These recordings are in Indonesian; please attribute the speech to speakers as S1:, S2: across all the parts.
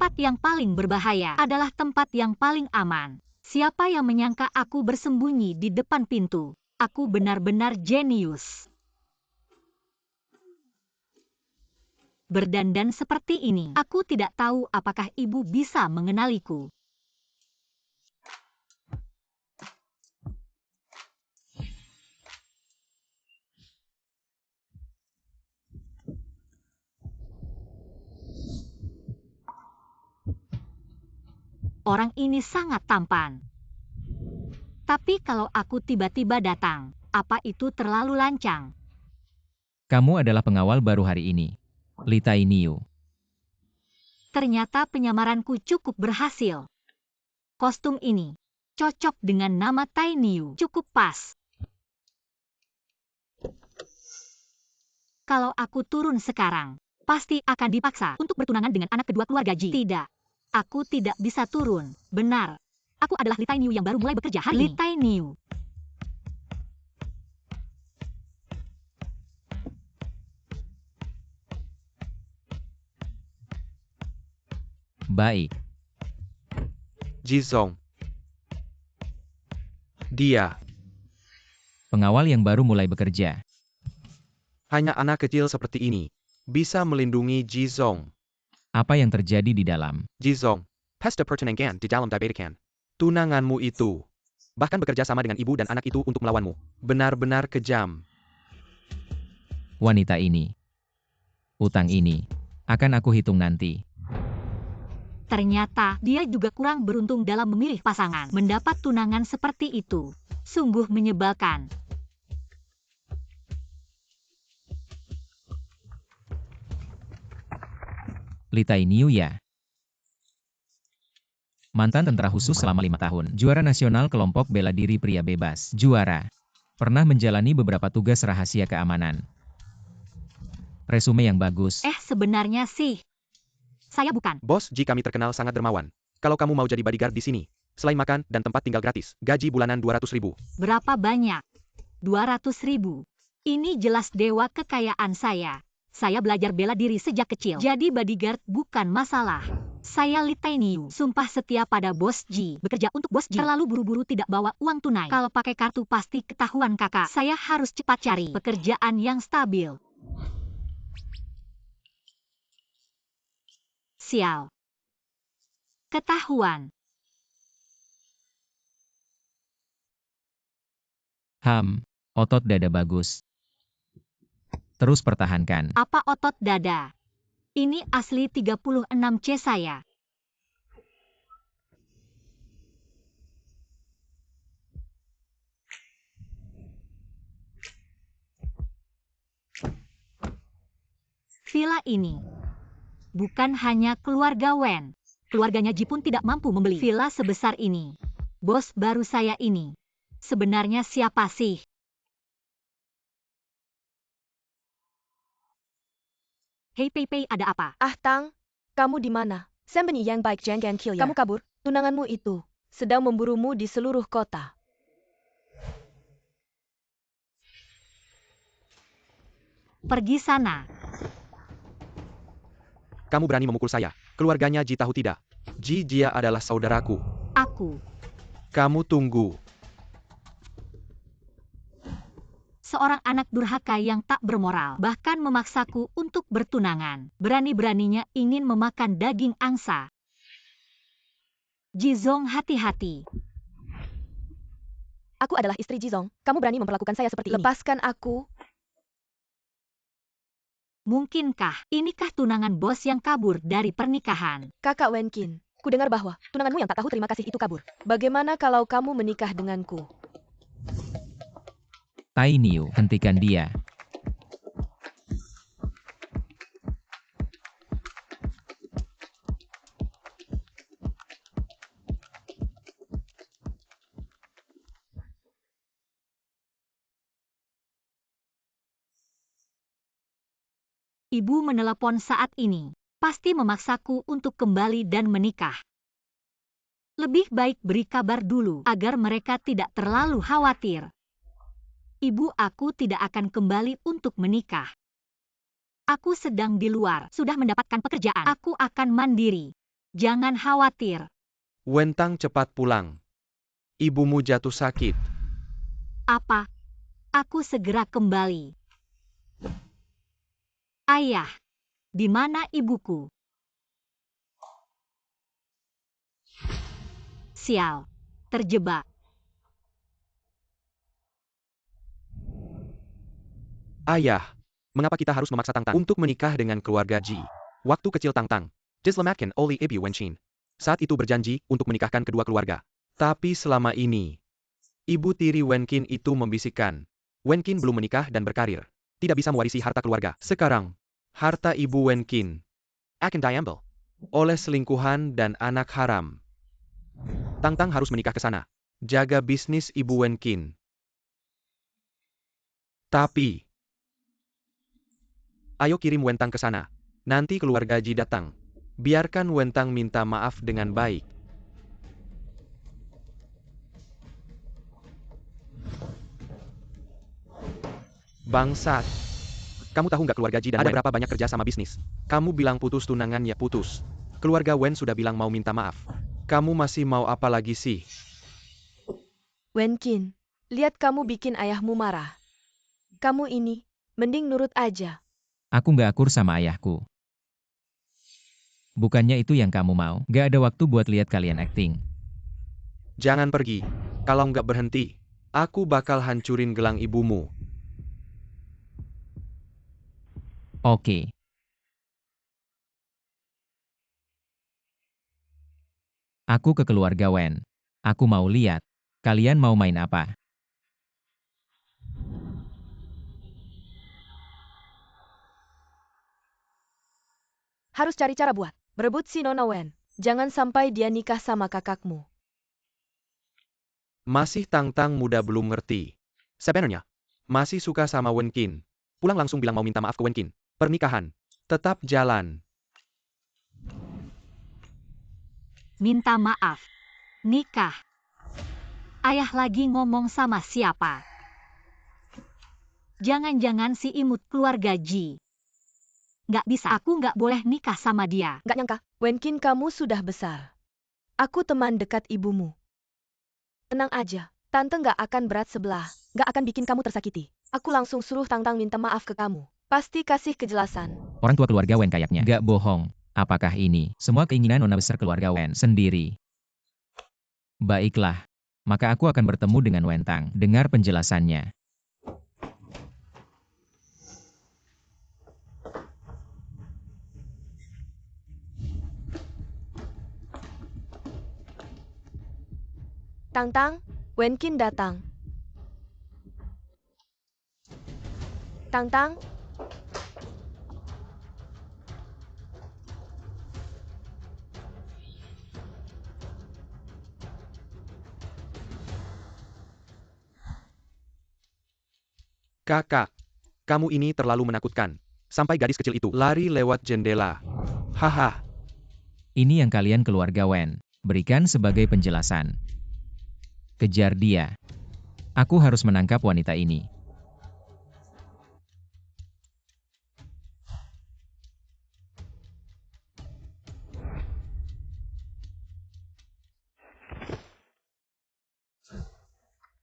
S1: Tempat yang paling berbahaya adalah tempat yang paling aman. Siapa yang menyangka aku bersembunyi di depan pintu? Aku benar-benar jenius. Berdandan seperti ini, aku tidak tahu apakah ibu bisa mengenaliku. Orang ini sangat tampan. Tapi kalau aku tiba-tiba datang, apa itu terlalu lancang?
S2: Kamu adalah pengawal baru hari ini, Li Tai Niu.
S1: Ternyata penyamaranku cukup berhasil. Kostum ini cocok dengan nama Tai Niu, cukup pas. Kalau aku turun sekarang, pasti akan dipaksa untuk bertunangan dengan anak kedua keluarga Ji. Tidak, aku tidak bisa turun. Benar, aku adalah Li Tai Niu yang baru mulai bekerja hari ini. Li Tai Niu.
S2: Baik.
S3: Jizong. Dia
S2: Pengawal yang baru mulai bekerja.
S3: hanya anak kecil seperti ini. Bisa melindungi Jizong.
S2: Apa yang terjadi di dalam?
S3: Jizong, pesta pertunangan di dalam Dibetakan. Tunanganmu itu. Bahkan bekerja sama dengan ibu dan anak itu untuk melawanmu. Benar-benar kejam.
S2: Wanita ini. Utang ini. Akan aku hitung nanti.
S1: Ternyata dia juga kurang beruntung dalam memilih pasangan. Mendapat tunangan seperti itu sungguh menyebalkan.
S2: Li Tai Niu ya. Mantan tentara khusus selama 5 tahun. Juara nasional kelompok bela diri pria bebas. Juara. Pernah menjalani beberapa tugas rahasia keamanan. Resume yang bagus.
S1: Sebenarnya sih, saya bukan.
S3: Bos Ji kami terkenal sangat dermawan. Kalau kamu mau jadi bodyguard di sini, selain makan dan tempat tinggal gratis, gaji bulanan 200.000.
S1: Berapa banyak? 200.000. Ini jelas dewa kekayaan saya. Saya belajar bela diri sejak kecil. Jadi bodyguard bukan masalah. Saya Li Tai Niu, sumpah setia pada Bos Ji. Bekerja untuk Bos Ji. Terlalu buru-buru tidak bawa uang tunai. Kalau pakai kartu pasti ketahuan kakak. Saya harus cepat cari pekerjaan yang stabil. Sial. Ketahuan.
S2: Otot dada bagus. Terus pertahankan.
S1: Apa otot dada? Ini asli 36C saya. Villa ini bukan hanya keluarga Wen. Keluarganya Ji pun tidak mampu membeli villa sebesar ini. Bos baru saya ini sebenarnya siapa sih? Hei Pei Pei, ada apa?
S4: Ah Tang, kamu di mana? Sembunyi yang baik jangan kill ya. Kamu kabur, tunanganmu itu sedang memburumu di seluruh kota.
S1: Pergi sana.
S3: Kamu berani memukul saya. Keluarganya Ji tahu tidak? Ji Jia adalah saudaraku.
S1: Aku
S3: Kamu tunggu.
S1: seorang anak durhaka yang tak bermoral, bahkan memaksaku untuk bertunangan. Berani-beraninya ingin memakan daging angsa. Jizong, hati-hati.
S4: Aku adalah istri Jizong. Kamu berani memperlakukan saya seperti ini. Lepaskan aku.
S1: Mungkinkah inikah tunangan bos yang kabur dari pernikahan?
S4: Kakak Wenkin, ku dengar bahwa tunanganmu yang tak tahu terima kasih itu kabur. Bagaimana kalau kamu menikah denganku?
S2: Tai Niu, hentikan dia.
S1: Ibu menelepon saat ini. Pasti memaksaku untuk kembali dan menikah. Lebih baik beri kabar dulu agar mereka tidak terlalu khawatir. Ibu aku tidak akan kembali untuk menikah. Aku sedang di luar, sudah mendapatkan pekerjaan. Aku akan mandiri. Jangan khawatir.
S3: Wentang cepat pulang. Ibumu jatuh sakit.
S1: Apa? Aku segera kembali. Ayah, di mana ibuku? Sial, terjebak.
S3: Ayah, mengapa kita harus memaksa Tang Tang untuk menikah dengan keluarga Ji? Waktu kecil Tang Tang diselamatkan oleh Ibu Wenqin. Saat itu berjanji untuk menikahkan kedua keluarga. Tapi selama ini, ibu tiri Wenqin itu membisikkan, Wenqin belum menikah dan berkarir, tidak bisa mewarisi harta keluarga. Sekarang, harta ibu Wenqin akan diambil oleh selingkuhan dan anak haram. Tang Tang harus menikah ke sana, jaga bisnis ibu Wenqin. Tapi, ayo kirim Wentang ke sana. Nanti keluarga Ji datang. Biarkan Wentang minta maaf dengan baik. Bangsat. Kamu tahu nggak keluarga Ji dan ada berapa banyak kerja sama bisnis? Kamu bilang putus tunangan ya putus. Keluarga Wen sudah bilang mau minta maaf. Kamu masih mau apa lagi sih?
S4: Wenqin, lihat kamu bikin ayahmu marah. Kamu ini, mending nurut aja.
S2: Aku nggak akur sama ayahku. Bukannya itu yang kamu mau? Nggak ada waktu buat lihat kalian acting.
S3: Jangan pergi. Kalau nggak berhenti, aku bakal hancurin gelang ibumu.
S2: Oke. Aku ke keluarga Wen. Aku mau lihat. Kalian mau main apa?
S4: Harus cari cara buat merebut si Nona Wen. Jangan sampai dia nikah sama kakakmu.
S3: Masih Tang Tang muda belum ngerti. Sebenarnya, masih suka sama Wenqin. Pulang langsung bilang mau minta maaf ke Wenqin. Pernikahan tetap jalan.
S1: Minta maaf. Nikah. Ayah lagi ngomong sama siapa? Jangan-jangan si imut keluarga Ji. Nggak bisa, aku nggak boleh nikah sama dia.
S4: Nggak nyangka, Wenqin kamu sudah besar. Aku teman dekat ibumu. Tenang aja, tante nggak akan berat sebelah. Nggak akan bikin kamu tersakiti. Aku langsung suruh Tang Tang minta maaf ke kamu. Pasti kasih kejelasan.
S2: Orang tua keluarga Wen kayaknya. Nggak bohong. Apakah ini semua keinginan nona besar keluarga Wen sendiri? Baiklah. Maka aku akan bertemu dengan Wentang. Dengar penjelasannya.
S4: Tang Tang, Wenqin datang. Tang Tang,
S3: Kakak, kamu ini terlalu menakutkan. Sampai gadis kecil itu lari lewat jendela. Haha.
S2: Ini yang kalian keluarga Wen berikan sebagai penjelasan. Kejar dia. Aku harus menangkap wanita ini.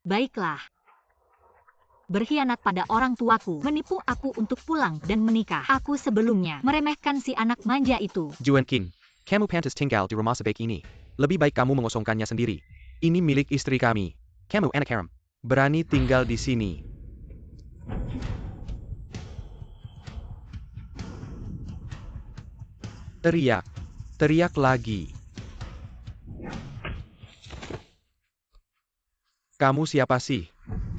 S1: Baiklah. Berkhianat pada orang tuaku, menipu aku untuk pulang dan menikah. Aku sebelumnya meremehkan si anak manja itu.
S3: Ji Wenqin, kamu pantas tinggal di rumah sebaik ini. Lebih baik kamu mengosongkannya sendiri. Ini milik istri kami. Kamu anak haram. Berani tinggal di sini. Teriak. Teriak lagi. Kamu siapa sih?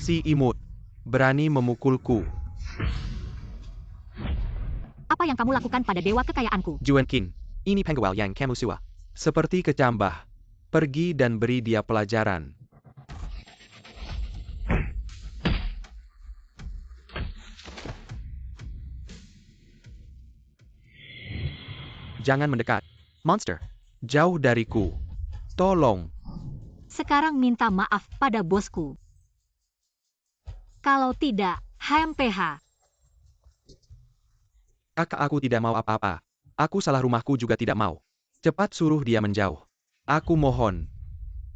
S3: Si imut. Berani memukulku.
S1: Apa yang kamu lakukan pada dewa kekayaanku?
S3: Ji Wenqin, ini penggawal yang kamu suka. Seperti kecambah. Pergi dan beri dia pelajaran. Jangan mendekat. Monster. Jauh dariku. Tolong.
S1: Sekarang minta maaf pada bosku. Kalau tidak, HMPH.
S3: Kakak aku tidak mau apa-apa. Aku salah rumahku juga tidak mau. Cepat suruh dia menjauh. Aku mohon.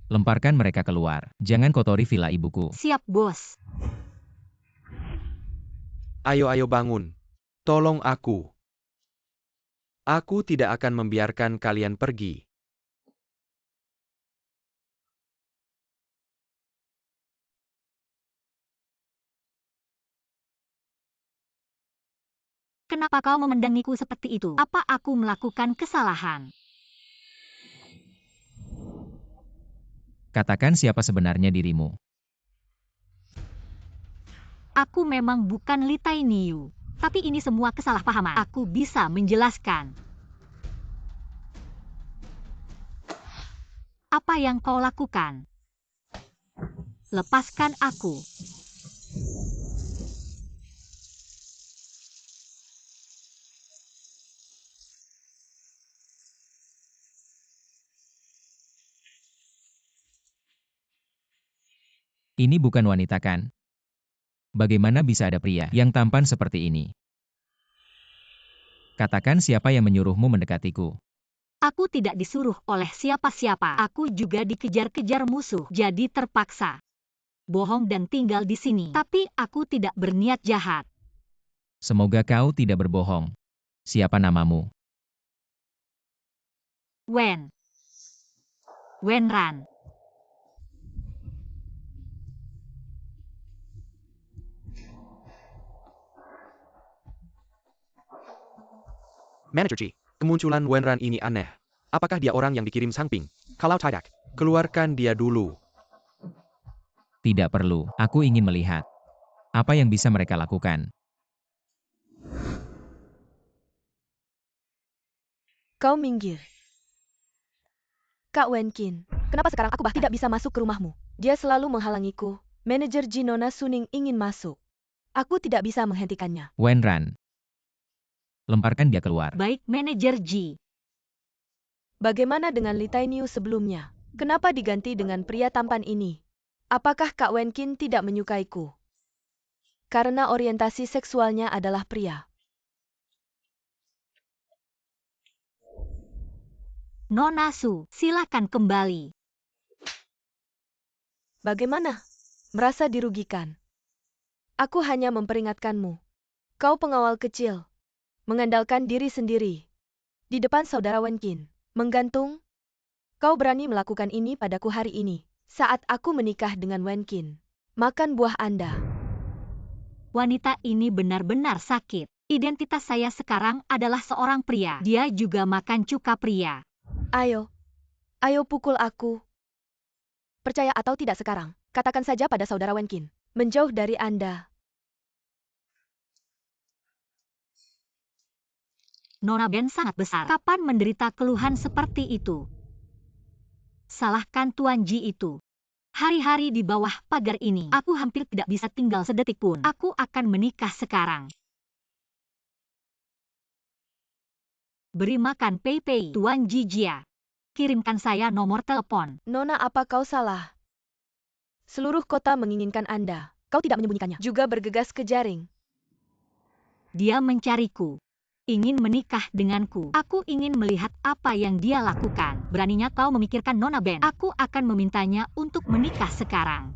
S2: Lemparkan mereka keluar. Jangan kotori villa ibuku.
S1: Siap, bos.
S3: Ayo bangun. Tolong aku. Aku tidak akan membiarkan kalian pergi.
S1: Kenapa kau memandangiku seperti itu? Apa aku melakukan kesalahan?
S2: Katakan siapa sebenarnya dirimu.
S1: Aku memang bukan Li Tainiu. Tapi ini semua kesalahpahaman. Aku bisa menjelaskan. Apa yang kau lakukan? Lepaskan aku.
S2: Ini bukan wanita kan? Bagaimana bisa ada pria yang tampan seperti ini? Katakan siapa yang menyuruhmu mendekatiku.
S1: Aku tidak disuruh oleh siapa-siapa. Aku juga dikejar-kejar musuh, jadi terpaksa bohong dan tinggal di sini. Tapi aku tidak berniat jahat.
S2: Semoga kau tidak berbohong. Siapa namamu?
S1: Wen Ran.
S3: Manager Ji, kemunculan Wenran ini aneh. Apakah dia orang yang dikirim Sang Ping? Kalau tidak, keluarkan dia dulu.
S2: Tidak perlu, aku ingin melihat. Apa yang bisa mereka lakukan?
S4: Kau minggir. Kak Wenkin, kenapa sekarang aku tidak bisa masuk ke rumahmu? Dia selalu menghalangiku. Manajer Ji Nona Suning ingin masuk. Aku tidak bisa menghentikannya.
S2: Wenran. Lemparkan dia keluar.
S1: Baik, Manajer Ji.
S4: Bagaimana dengan Li Tainiu sebelumnya? Kenapa diganti dengan pria tampan ini? Apakah Kak Wenkin tidak menyukaiku? Karena orientasi seksualnya adalah pria.
S1: Nona Su, silakan kembali.
S4: Bagaimana? Merasa dirugikan? Aku hanya memperingatkanmu. Kau pengawal kecil. Mengandalkan diri sendiri. Di depan saudara Wenkin. Menggantung? Kau berani melakukan ini padaku hari ini. Saat aku menikah dengan Wenkin. Makan buah Anda.
S1: Wanita ini benar-benar sakit. Identitas saya sekarang adalah seorang pria. Dia juga makan cuka pria.
S4: Ayo pukul aku. Percaya atau tidak sekarang, katakan saja pada saudara Wenkin. Menjauh dari Anda.
S1: Nona Ben sangat besar. Kapan menderita keluhan seperti itu? Salahkan Tuan Ji itu. Hari-hari di bawah pagar ini, aku hampir tidak bisa tinggal sedetik pun. Aku akan menikah sekarang. Beri makan Pei-Pei, Tuan Ji Jia. Kirimkan saya nomor telepon.
S4: Nona, apa kau salah? Seluruh kota menginginkan Anda. Kau tidak menyembunyikannya. Juga bergegas ke jaring.
S1: Dia mencariku. Ingin menikah denganku. Aku ingin melihat apa yang dia lakukan. Beraninya kau memikirkan Nona Ben. Aku akan memintanya untuk menikah sekarang.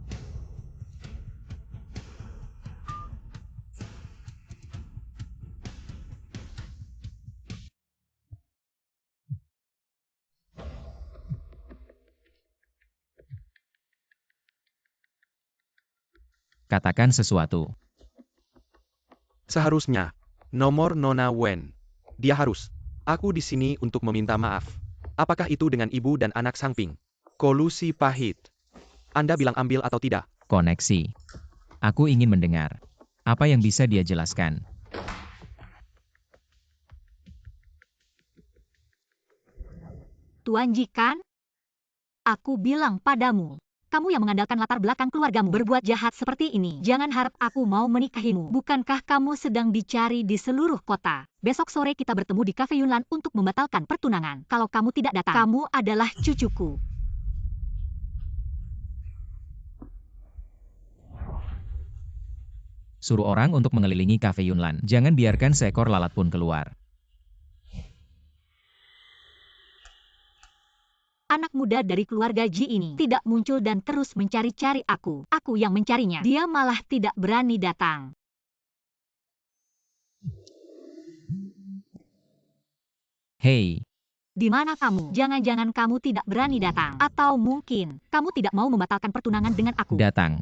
S2: Katakan sesuatu.
S3: Seharusnya, nomor Nona Wen. Dia harus. Aku di sini untuk meminta maaf. Apakah itu dengan ibu dan anak Sang Ping? Kolusi pahit. Anda bilang ambil atau tidak?
S2: Koneksi. Aku ingin mendengar. Apa yang bisa dia jelaskan?
S1: Tuan Ji kan? Aku bilang padamu. Kamu yang mengandalkan latar belakang keluargamu berbuat jahat seperti ini. Jangan harap aku mau menikahimu. Bukankah kamu sedang dicari di seluruh kota? Besok sore kita bertemu di Cafe Yunlan untuk membatalkan pertunangan. Kalau kamu tidak datang, kamu adalah cucuku.
S2: Suruh orang untuk mengelilingi Cafe Yunlan. Jangan biarkan seekor lalat pun keluar.
S1: Anak muda dari keluarga Ji ini tidak muncul dan terus mencari-cari aku. Aku yang mencarinya. Dia malah tidak berani datang.
S2: Hei,
S1: Di mana kamu? Jangan-jangan kamu tidak berani datang. Atau mungkin kamu tidak mau membatalkan pertunangan dengan aku.
S2: datang.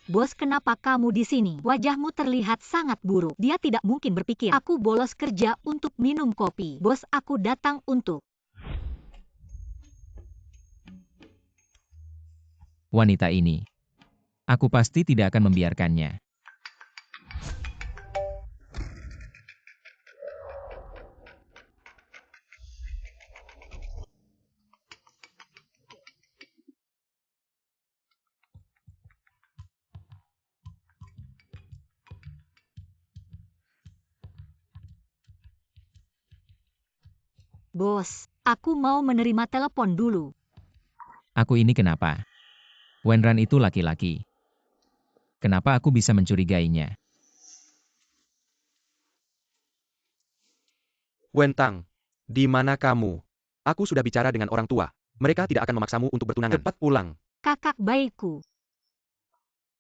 S1: Bos, kenapa kamu di sini? Wajahmu terlihat sangat buruk. Dia tidak mungkin berpikir aku bolos kerja untuk minum kopi. Bos, aku datang untuk...
S2: Wanita ini. Aku pasti tidak akan membiarkannya.
S1: Bos, aku mau menerima telepon dulu.
S2: Aku ini kenapa? Wenran itu laki-laki. Kenapa aku bisa mencurigainya?
S3: Wentang, di mana kamu? Aku sudah bicara dengan orang tua. Mereka tidak akan memaksamu untuk bertunangan. Cepat pulang.
S1: Kakak baikku.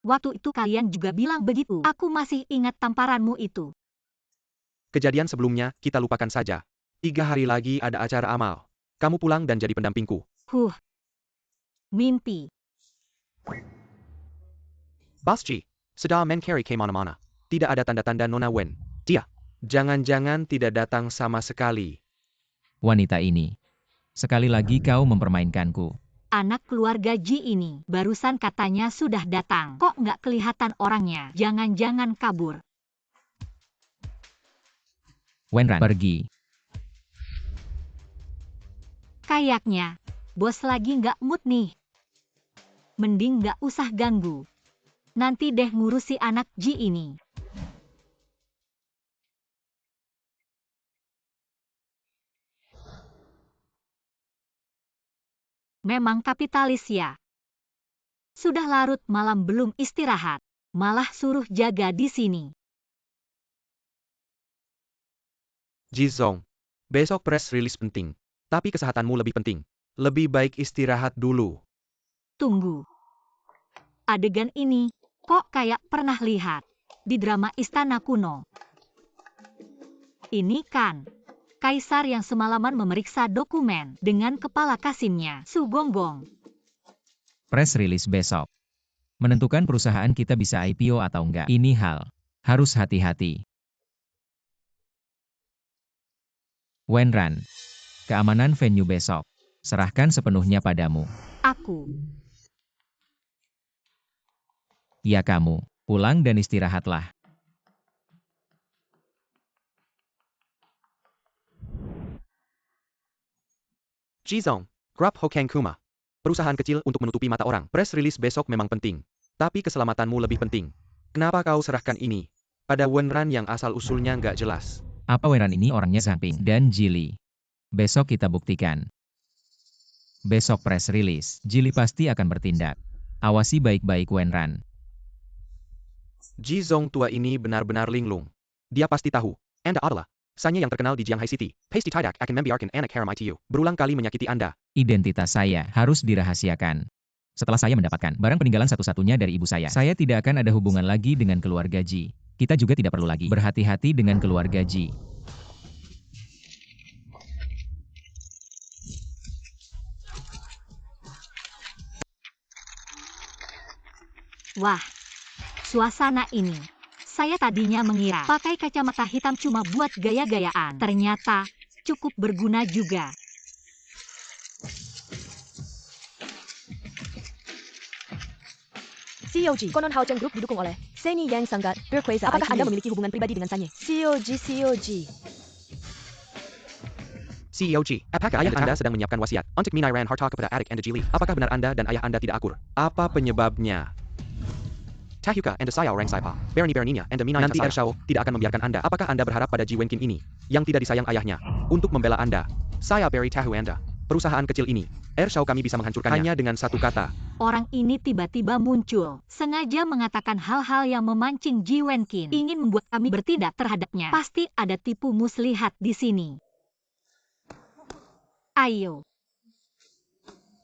S1: Waktu itu kalian juga bilang begitu. Aku masih ingat tamparanmu itu.
S3: Kejadian sebelumnya, kita lupakan saja. 3 hari lagi ada acara amal. Kamu pulang dan jadi pendampingku.
S1: Mimpi.
S3: Basji, sedang mencari kemana-mana. Tidak ada tanda-tanda Nona Wen. Dia, jangan-jangan tidak datang sama sekali.
S2: Wanita ini. Sekali lagi kau mempermainkanku.
S1: Anak keluarga Ji ini barusan katanya sudah datang. Kok nggak kelihatan orangnya? Jangan-jangan kabur.
S2: Wenran, pergi.
S1: Kayaknya, bos lagi nggak mood nih. Mending nggak usah ganggu. Nanti deh ngurusi anak Ji ini. Memang kapitalis ya. Sudah larut malam belum istirahat. Malah suruh jaga di sini.
S3: Jizong, besok press release penting. Tapi kesehatanmu lebih penting. Lebih baik istirahat dulu.
S1: Tunggu. Adegan ini, kok kayak pernah lihat di drama Istana Kuno. Ini kan Kaisar yang semalaman memeriksa dokumen dengan kepala Kasimnya, Su Gonggong.
S2: Press release besok. Menentukan perusahaan kita bisa IPO atau enggak. Ini hal. Harus hati-hati. Wenran. Keamanan venue besok. Serahkan sepenuhnya padamu.
S1: Aku.
S2: Ya kamu. Pulang dan istirahatlah.
S3: Jizong, Grab Hokang Kuma. Perusahaan kecil untuk menutupi mata orang. Press release besok memang penting. Tapi keselamatanmu lebih penting. Kenapa kau serahkan ini pada Wenran yang asal-usulnya nggak jelas?
S2: Apa Wenran ini orangnya Zhang Ping dan Jili? Besok kita buktikan. Besok press release, Jili pasti akan bertindak. Awasi baik-baik Wenran.
S3: Jizong tua ini benar-benar linglung. Dia pasti tahu. Anda adalah Sanya yang terkenal di Jianghai City. Pasty tidak akan membiarkan anak harem itu berulang kali menyakiti Anda.
S2: Identitas saya harus dirahasiakan. Setelah saya mendapatkan barang peninggalan satu-satunya dari ibu saya tidak akan ada hubungan lagi dengan keluarga Ji. Kita juga tidak perlu lagi berhati-hati dengan keluarga Ji.
S1: Wah, suasana ini. Saya tadinya mengira pakai kacamata hitam cuma buat gaya-gayaan. Ternyata cukup berguna juga.
S4: COG, konon Hao Cheng Group didukung oleh Seni Yang Sanggat, Berkuasa. Apakah Anda memiliki hubungan pribadi dengan Sanye? COG.
S3: COG, apakah ayah Anda sedang menyiapkan wasiat untuk menairan harta kepada adik Anda Jili? Apakah benar Anda dan ayah Anda tidak akur? Apa penyebabnya? Tahuka Anda saya orang Saipa. Berani-beraninya Anda minai Nanti Ershao tidak akan membiarkan Anda. Apakah Anda berharap pada Ji Wenkin ini, yang tidak disayang ayahnya, untuk membela Anda? Saya beri tahu Anda. Perusahaan kecil ini, Shao kami bisa menghancurkannya hanya dengan satu kata.
S1: Orang ini tiba-tiba muncul, sengaja mengatakan hal-hal yang memancing Ji Wenqin, ingin membuat kami bertindak terhadapnya. Pasti ada tipu muslihat di sini. Ayo.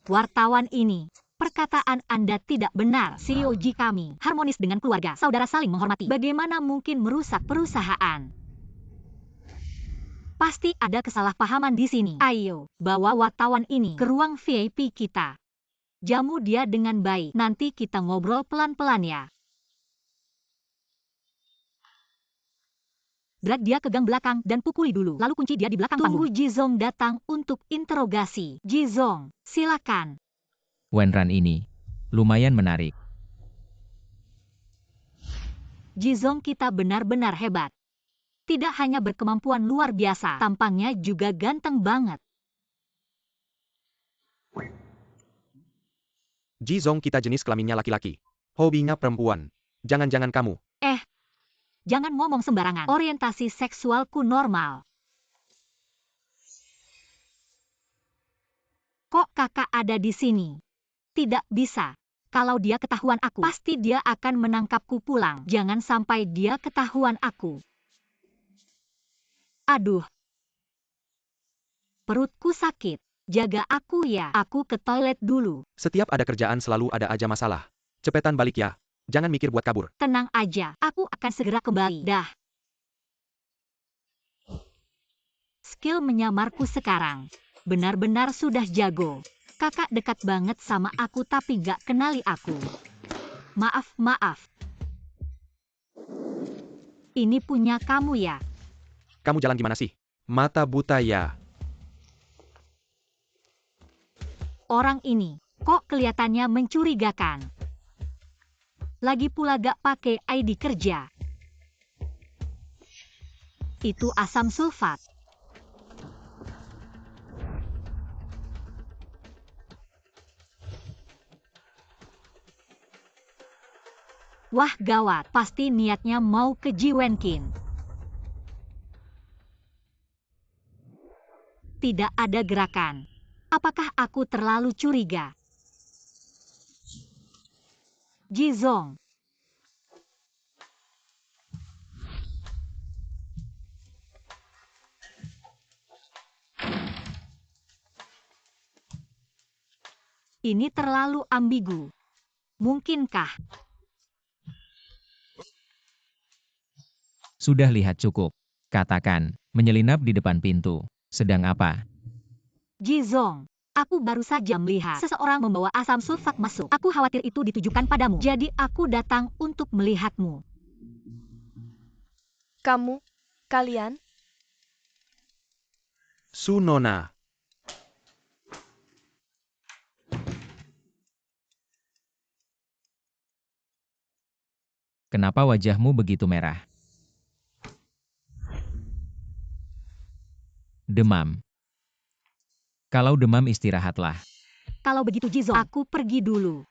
S1: Wartawan ini, perkataan Anda tidak benar. CEO Ji kami harmonis dengan keluarga, saudara saling menghormati. Bagaimana mungkin merusak perusahaan? Pasti ada kesalahpahaman di sini. Ayo, bawa wartawan ini ke ruang VIP kita. Jamu dia dengan baik. Nanti kita ngobrol pelan-pelan ya. Drag dia ke gang belakang dan pukuli dulu. Lalu kunci dia di belakang panggung. Tunggu Jizong datang untuk interogasi. Jizong, silakan.
S2: Wenran ini lumayan menarik.
S1: Jizong kita benar-benar hebat. Tidak hanya berkemampuan luar biasa, tampangnya juga ganteng banget.
S3: Jizong kita jenis kelaminnya laki-laki. Hobinya perempuan. Jangan-jangan kamu.
S1: Jangan ngomong sembarangan. Orientasi seksualku normal. Kok kakak ada di sini? Tidak bisa. Kalau dia ketahuan aku, pasti dia akan menangkapku pulang. Jangan sampai dia ketahuan aku. Aduh. Perutku sakit. Jaga aku ya. Aku ke toilet dulu.
S3: Setiap ada kerjaan selalu ada aja masalah. Cepetan balik ya. Jangan mikir buat kabur.
S1: Tenang aja. Aku akan segera kembali. Dah. Skill menyamarku sekarang. Benar-benar sudah jago. Kakak dekat banget sama aku tapi gak kenali aku. Maaf. Ini punya kamu ya?
S3: Kamu jalan gimana sih? Mata buta ya.
S1: Orang ini, kok kelihatannya mencurigakan. Lagi pula gak pakai ID kerja. Itu asam sulfat. Wah gawat, pasti niatnya mau ke Ji Wenqin. Tidak ada gerakan. Apakah aku terlalu curiga? Jizong. Ini terlalu ambigu. Mungkinkah?
S2: Sudah lihat cukup. Katakan, menyelinap di depan pintu. Sedang apa?
S1: Jizong, aku baru saja melihat seseorang membawa asam sulfat masuk. Aku khawatir itu ditujukan padamu. Jadi aku datang untuk melihatmu.
S4: Kalian?
S3: Su Nona.
S2: Kenapa wajahmu begitu merah? Demam. Kalau demam istirahatlah.
S1: Kalau begitu Jizong, aku pergi dulu.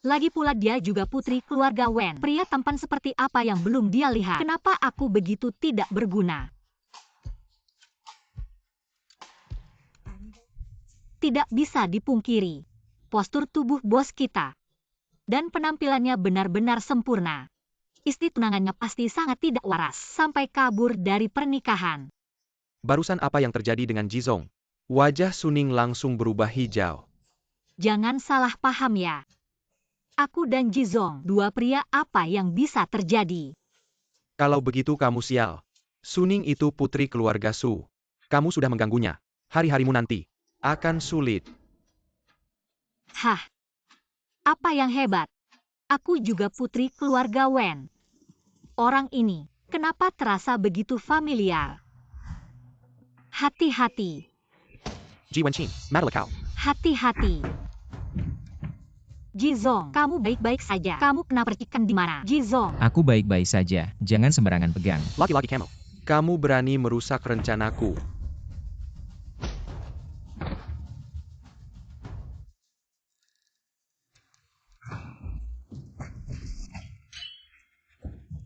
S1: Lagi pula dia juga putri keluarga Wen. Pria tampan seperti apa yang belum dia lihat? Kenapa aku begitu tidak berguna? Tidak bisa dipungkiri. Postur tubuh bos kita. Dan penampilannya benar-benar sempurna. Istri tunangannya pasti sangat tidak waras. Sampai kabur dari pernikahan.
S3: Barusan apa yang terjadi dengan Jizong? Wajah Suning langsung berubah hijau.
S1: Jangan salah paham ya. Aku dan Jizong, dua pria apa yang bisa terjadi?
S3: Kalau begitu kamu sial. Suning itu putri keluarga Su. Kamu sudah mengganggunya. Hari-harimu nanti akan sulit.
S1: Hah? Apa yang hebat? Aku juga putri keluarga Wen. Orang ini, kenapa terasa begitu familiar? Hati-hati.
S3: Ji Wenqin, Madalakau.
S1: Hati-hati. Jizong, kamu baik-baik saja. Kamu kena percikan di mana? Jizong.
S2: Aku baik-baik saja, jangan sembarangan pegang.
S3: Laki-laki camel. Kamu berani merusak rencanaku.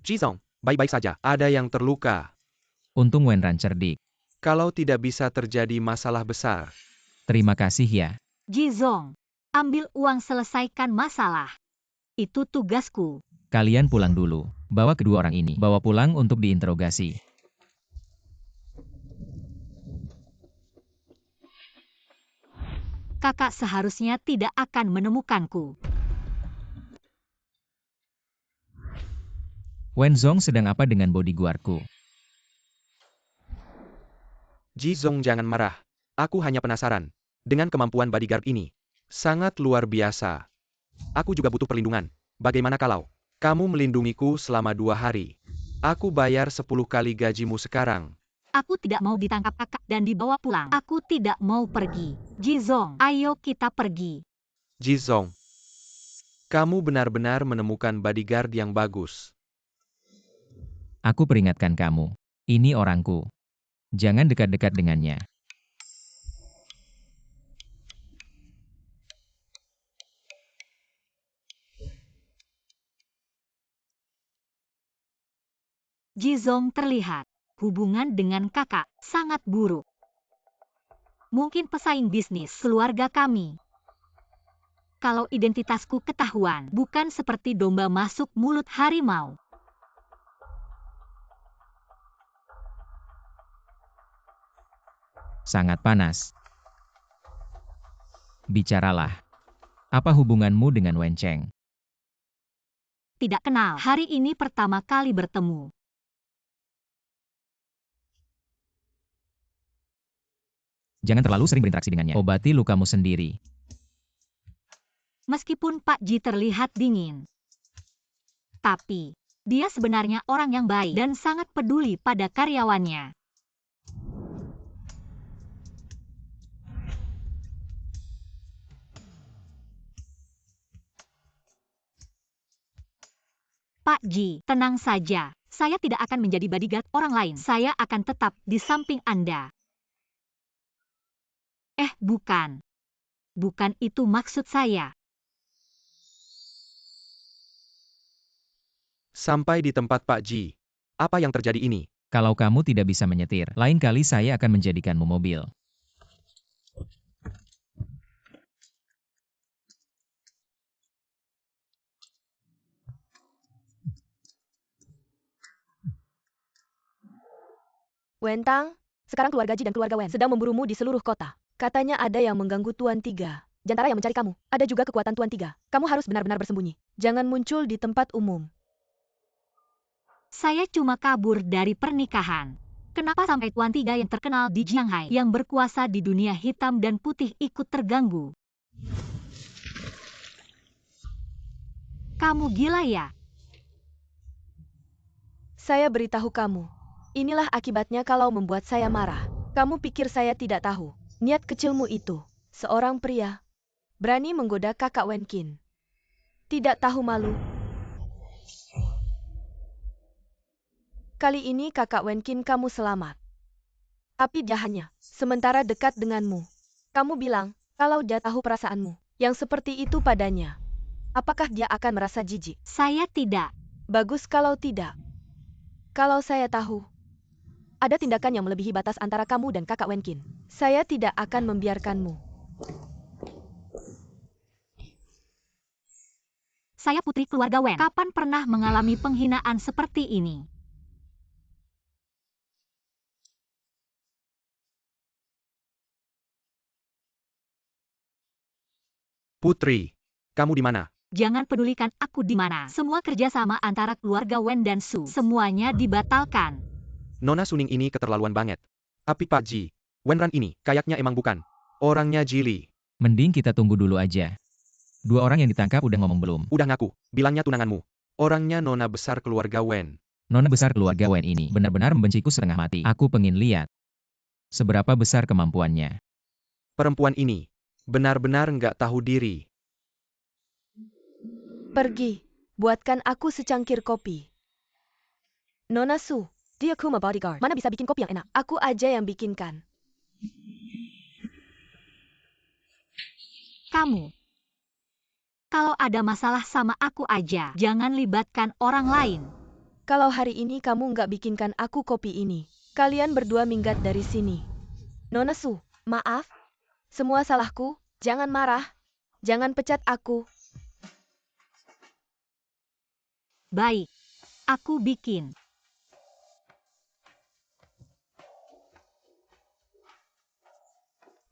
S3: Jizong, baik-baik saja. Ada yang terluka.
S2: Untung Wenran cerdik.
S3: Kalau tidak bisa terjadi masalah besar.
S2: Terima kasih ya.
S1: Jizong, ambil uang selesaikan masalah. Itu tugasku.
S2: Kalian pulang dulu. Bawa kedua orang ini. Bawa pulang untuk diinterogasi.
S1: Kakak seharusnya tidak akan menemukanku.
S2: Wenzong sedang apa dengan bodyguardku?
S3: Jizong jangan marah. Aku hanya penasaran. Dengan kemampuan bodyguard ini. Sangat luar biasa. Aku juga butuh perlindungan. Bagaimana kalau kamu melindungiku selama 2 hari? Aku bayar 10 kali gajimu sekarang.
S1: Aku tidak mau ditangkap kakak dan dibawa pulang. Aku tidak mau pergi. Jizong, ayo kita pergi.
S3: Jizong. Kamu benar-benar menemukan bodyguard yang bagus.
S2: Aku peringatkan kamu. Ini orangku. Jangan dekat-dekat dengannya.
S1: Jizong terlihat. Hubungan dengan kakak sangat buruk. Mungkin pesaing bisnis keluarga kami. Kalau identitasku ketahuan, bukan seperti domba masuk mulut harimau.
S2: Sangat panas. Bicaralah. Apa hubunganmu dengan Wen Cheng?
S1: Tidak kenal. Hari ini pertama kali bertemu.
S2: Jangan terlalu sering berinteraksi dengannya. Obati lukamu sendiri.
S1: Meskipun Pak Ji terlihat dingin. Tapi, dia sebenarnya orang yang baik dan sangat peduli pada karyawannya. Pak Ji, tenang saja. Saya tidak akan menjadi bodyguard orang lain. Saya akan tetap di samping Anda. Bukan. Bukan itu maksud saya.
S3: Sampai di tempat Pak Ji. Apa yang terjadi ini?
S2: Kalau kamu tidak bisa menyetir, lain kali saya akan menjadikanmu mobil.
S4: Wentang, sekarang keluarga Ji dan keluarga Wen sedang memburumu di seluruh kota. Katanya ada yang mengganggu Tuan Tiga. Jantara yang mencari kamu. Ada juga kekuatan Tuan Tiga. Kamu harus benar-benar bersembunyi. Jangan muncul di tempat umum.
S1: Saya cuma kabur dari pernikahan. Kenapa sampai Tuan Tiga yang terkenal di Jianghai yang berkuasa di dunia hitam dan putih ikut terganggu? Kamu gila ya?
S4: Saya beritahu kamu. Inilah akibatnya kalau membuat saya marah. Kamu pikir saya tidak tahu. Niat kecilmu itu. Seorang pria. Berani menggoda kakak Wenkin. Tidak tahu malu. Kali ini kakak Wenkin kamu selamat. Tapi dia hanya sementara dekat denganmu. Kamu bilang, kalau dia tahu perasaanmu, yang seperti itu padanya. Apakah dia akan merasa jijik?
S1: Saya tidak.
S4: Bagus kalau tidak. Kalau saya tahu, ada tindakan yang melebihi batas antara kamu dan kakak Wenkin. Saya tidak akan membiarkanmu.
S1: Saya putri keluarga Wen. Kapan pernah mengalami penghinaan seperti ini?
S3: Putri, kamu di mana?
S1: Jangan pedulikan aku di mana. Semua kerjasama antara keluarga Wen dan Su, semuanya dibatalkan.
S3: Nona Suning ini keterlaluan banget. Tapi Pak Ji, Wenran ini kayaknya emang bukan orangnya Jili.
S2: Mending kita tunggu dulu aja. 2 orang yang ditangkap udah ngomong belum?
S3: Udah ngaku, bilangnya tunanganmu. Orangnya nona besar keluarga Wen.
S2: Nona besar keluarga Wen ini benar-benar membenciku setengah mati. Aku pengen lihat seberapa besar kemampuannya.
S3: Perempuan ini benar-benar nggak tahu diri.
S4: Pergi, buatkan aku secangkir kopi. Nona Su, dia Kuma bodyguard. Mana bisa bikin kopi yang enak? Aku aja yang bikinkan.
S1: Kamu. Kalau ada masalah sama aku aja, jangan libatkan orang lain.
S4: Kalau hari ini kamu nggak bikinkan aku kopi ini, Kalian berdua minggat dari sini. Nona Su, maaf. Semua salahku, jangan marah. Jangan pecat aku.
S1: Baik, aku bikin.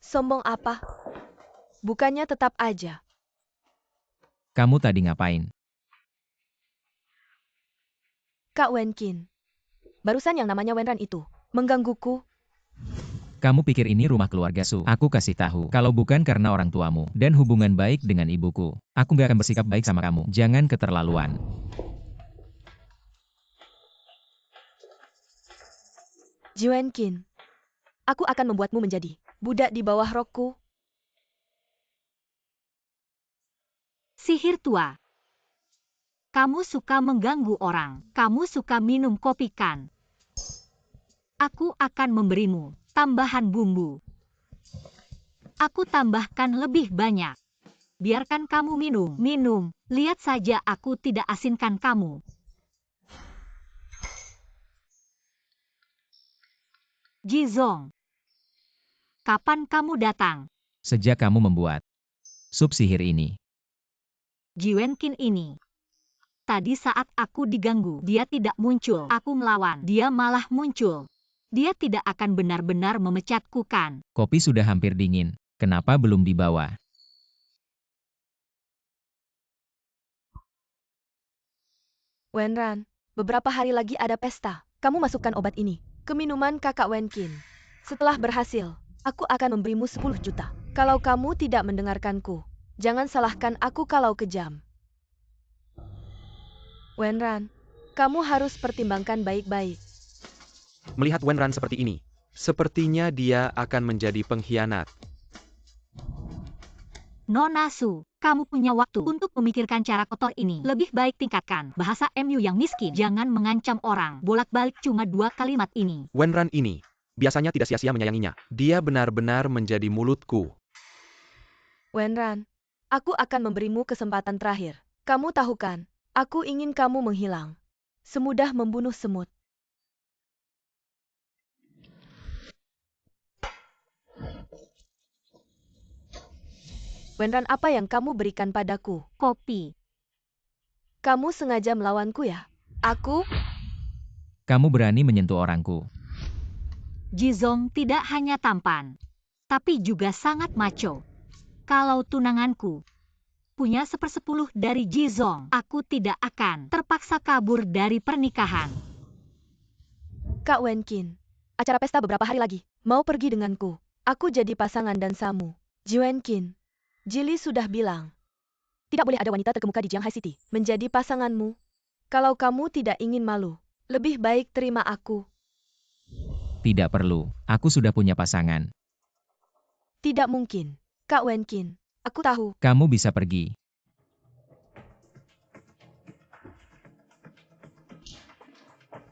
S4: Sombong apa? Bukannya tetap aja.
S2: Kamu tadi ngapain?
S4: Kak Wenkin. Barusan yang namanya Wenran itu menggangguku.
S2: Kamu pikir ini rumah keluarga Su? Aku kasih tahu, kalau bukan karena orang tuamu dan hubungan baik dengan ibuku, aku gak akan bersikap baik sama kamu. Jangan keterlaluan.
S4: Ji Wenkin. Aku akan membuatmu menjadi budak di bawah rokku.
S1: Sihir tua. Kamu suka mengganggu orang. Kamu suka minum kopi kan? Aku akan memberimu tambahan bumbu. Aku tambahkan lebih banyak. Biarkan kamu minum. Lihat saja aku tidak asinkan kamu. Jizong. Kapan kamu datang?
S2: Sejak kamu membuat sup sihir ini.
S1: Ji Wenkin ini. Tadi saat aku diganggu, dia tidak muncul. Aku melawan, dia malah muncul. Dia tidak akan benar-benar memecatku kan?
S2: Kopi sudah hampir dingin. Kenapa belum dibawa?
S4: Wenran, beberapa hari lagi ada pesta. Kamu masukkan obat ini ke minuman kakak Wenkin. Setelah berhasil, aku akan memberimu 10 juta. Kalau kamu tidak mendengarkanku, jangan salahkan aku kalau kejam. Wenran, kamu harus pertimbangkan baik-baik.
S3: Melihat Wenran seperti ini, sepertinya dia akan menjadi pengkhianat.
S1: Nona Su, kamu punya waktu untuk memikirkan cara kotor ini. Lebih baik tingkatkan bahasa MU yang miskin. Jangan mengancam orang. Bolak-balik cuma 2 kalimat ini.
S3: Wenran ini, biasanya tidak sia-sia menyayanginya. Dia benar-benar menjadi mulutku.
S4: Wenran, aku akan memberimu kesempatan terakhir. Kamu tahu kan, aku ingin kamu menghilang. Semudah membunuh semut. Wenran, apa yang kamu berikan padaku?
S1: Kopi.
S4: Kamu sengaja melawanku ya? Aku?
S2: Kamu berani menyentuh orangku.
S1: Jizong tidak hanya tampan, tapi juga sangat macho. Kalau tunanganku punya 1/10 dari Jizong, aku tidak akan terpaksa kabur dari pernikahan.
S4: Kak Wenkin, acara pesta beberapa hari lagi. Mau pergi denganku? Aku jadi pasangan dansamu. Ji Wenkin, Jili sudah bilang, tidak boleh ada wanita terkemuka di Jianghai City menjadi pasanganmu. Kalau kamu tidak ingin malu, lebih baik terima aku.
S2: Tidak perlu, aku sudah punya pasangan.
S4: Tidak mungkin. Kak Wenkin, aku tahu.
S2: Kamu bisa pergi.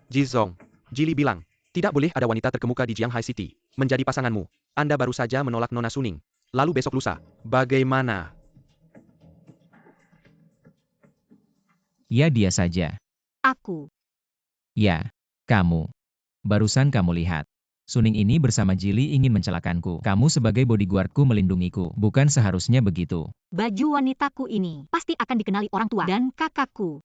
S3: Jizong, Jili bilang, tidak boleh ada wanita terkemuka di Jianghai City menjadi pasanganmu. Anda baru saja menolak Nona Suning. Lalu besok lusa, bagaimana?
S2: Ya dia saja.
S1: Aku.
S2: Ya, kamu. Barusan kamu lihat. Suning ini bersama Jili ingin mencelakanku. Kamu sebagai bodyguardku melindungiku. Bukan seharusnya begitu.
S1: Baju wanitaku ini pasti akan dikenali orang tua dan kakakku.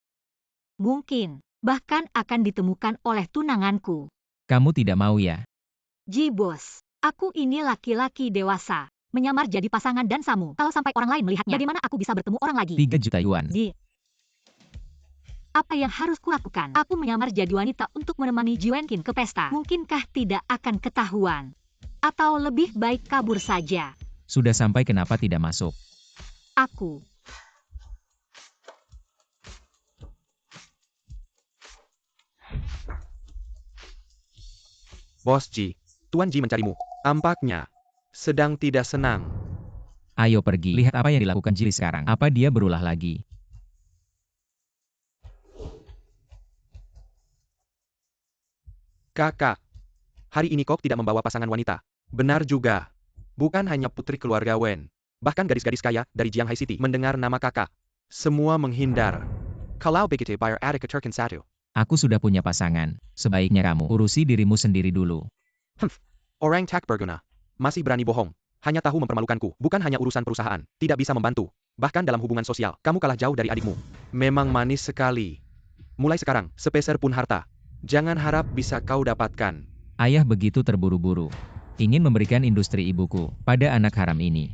S1: Mungkin, bahkan akan ditemukan oleh tunanganku.
S2: Kamu tidak mau ya?
S1: Ji Bos, aku ini laki-laki dewasa. Menyamar jadi pasangan dansamu. Kalau sampai orang lain melihatnya, bagaimana aku bisa bertemu orang lagi?
S2: 3 juta yuan.
S1: Apa yang harus kulakukan? Aku menyamar jadi wanita untuk menemani Ji Wenkin ke pesta. Mungkinkah tidak akan ketahuan? Atau lebih baik kabur saja?
S2: Sudah sampai kenapa tidak masuk?
S1: Aku.
S3: Bos Ji, Tuan Ji mencarimu. Tampaknya sedang tidak senang.
S2: Ayo pergi. Lihat apa yang dilakukan Jili sekarang. Apa dia berulah lagi?
S3: Kakak, hari ini kok tidak membawa pasangan wanita. Benar juga. Bukan hanya putri keluarga Wen. Bahkan gadis-gadis kaya dari Jianghai City mendengar nama kakak. Semua menghindar. Kalau begitu bayar ada keturkan satu.
S2: Aku sudah punya pasangan. Sebaiknya kamu urusi dirimu sendiri dulu.
S3: Orang tak berguna. Masih berani bohong. Hanya tahu mempermalukanku. Bukan hanya urusan perusahaan. Tidak bisa membantu. Bahkan dalam hubungan sosial, kamu kalah jauh dari adikmu. Memang manis sekali. Mulai sekarang, sepeser pun harta. Jangan harap bisa kau dapatkan.
S2: Ayah begitu terburu-buru. Ingin memberikan industri ibuku pada anak haram ini.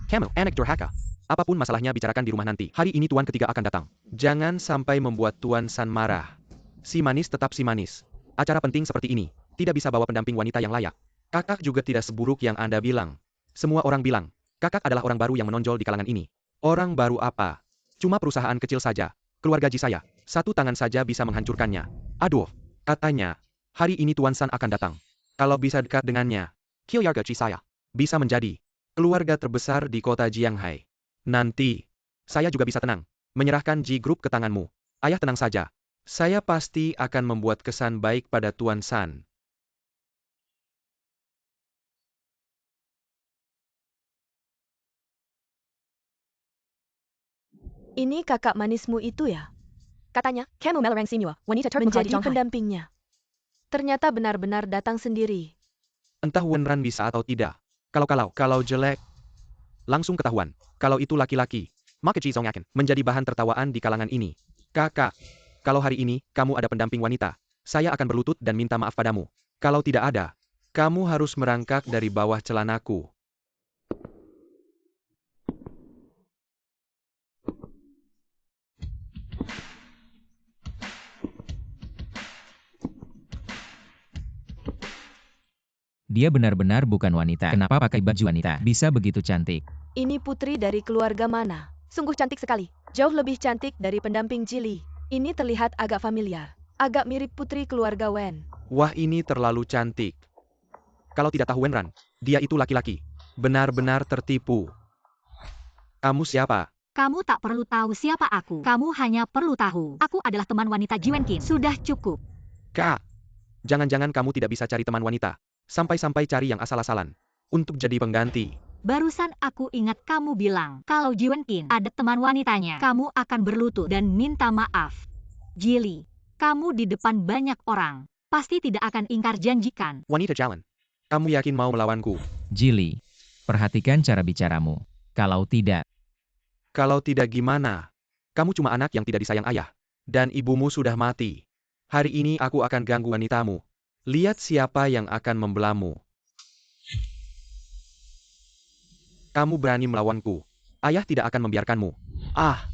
S3: Kamu, anak durhaka. Apapun masalahnya bicarakan di rumah nanti. Hari ini tuan ketiga akan datang. Jangan sampai membuat Tuan San marah. Si manis tetap si manis. Acara penting seperti ini, tidak bisa bawa pendamping wanita yang layak. Kakak juga tidak seburuk yang Anda bilang. Semua orang bilang, kakak adalah orang baru yang menonjol di kalangan ini. Orang baru apa? Cuma perusahaan kecil saja. Keluarga Ji saya. Satu tangan saja bisa menghancurkannya. Aduh, katanya, hari ini Tuan San akan datang. Kalau bisa dekat dengannya, keluarga Ji saya bisa menjadi keluarga terbesar di kota Jianghai. Nanti, saya juga bisa tenang, menyerahkan Ji Group ke tanganmu. Ayah tenang saja. Saya pasti akan membuat kesan baik pada Tuan San.
S4: Ini kakak manismu itu ya? Katanya,
S1: Kamu melarang semua wanita terkenal di
S4: menjadi
S1: Shanghai.
S4: pendampingnya. Ternyata benar-benar datang sendiri.
S3: Entah Wenran bisa atau tidak. Kalau jelek, langsung ketahuan. Kalau itu laki-laki, maka Ji Zong akan menjadi bahan tertawaan di kalangan ini. Kakak, kalau hari ini kamu ada pendamping wanita, saya akan berlutut dan minta maaf padamu. Kalau tidak ada, kamu harus merangkak dari bawah celanaku.
S2: Dia benar-benar bukan wanita. Kenapa pakai baju wanita? Bisa begitu cantik.
S4: Ini putri dari keluarga mana? Sungguh cantik sekali. Jauh lebih cantik dari pendamping Jili. Ini terlihat agak familiar. Agak mirip putri keluarga Wen.
S3: Wah, ini terlalu cantik. Kalau tidak tahu Wenran, dia itu laki-laki. Benar-benar tertipu. Kamu siapa?
S1: Kamu tak perlu tahu siapa aku. Kamu hanya perlu tahu, aku adalah teman wanita Ji Wenqin. Sudah cukup.
S3: Kak, jangan-jangan kamu tidak bisa cari teman wanita. Sampai-sampai cari yang asal-asalan. Untuk jadi pengganti.
S1: Barusan aku ingat kamu bilang, kalau Ji Wenqin ada teman wanitanya, kamu akan berlutut dan minta maaf. Jili, kamu di depan banyak orang, pasti tidak akan ingkar janjikan.
S3: Wanita jalan. Kamu yakin mau melawanku?
S2: Jili, perhatikan cara bicaramu. Kalau tidak,
S3: Gimana? Kamu cuma anak yang tidak disayang ayah. Dan ibumu sudah mati. Hari ini aku akan ganggu wanitamu. Lihat siapa yang akan membelamu. Kamu berani melawanku. Ayah tidak akan membiarkanmu. Ah!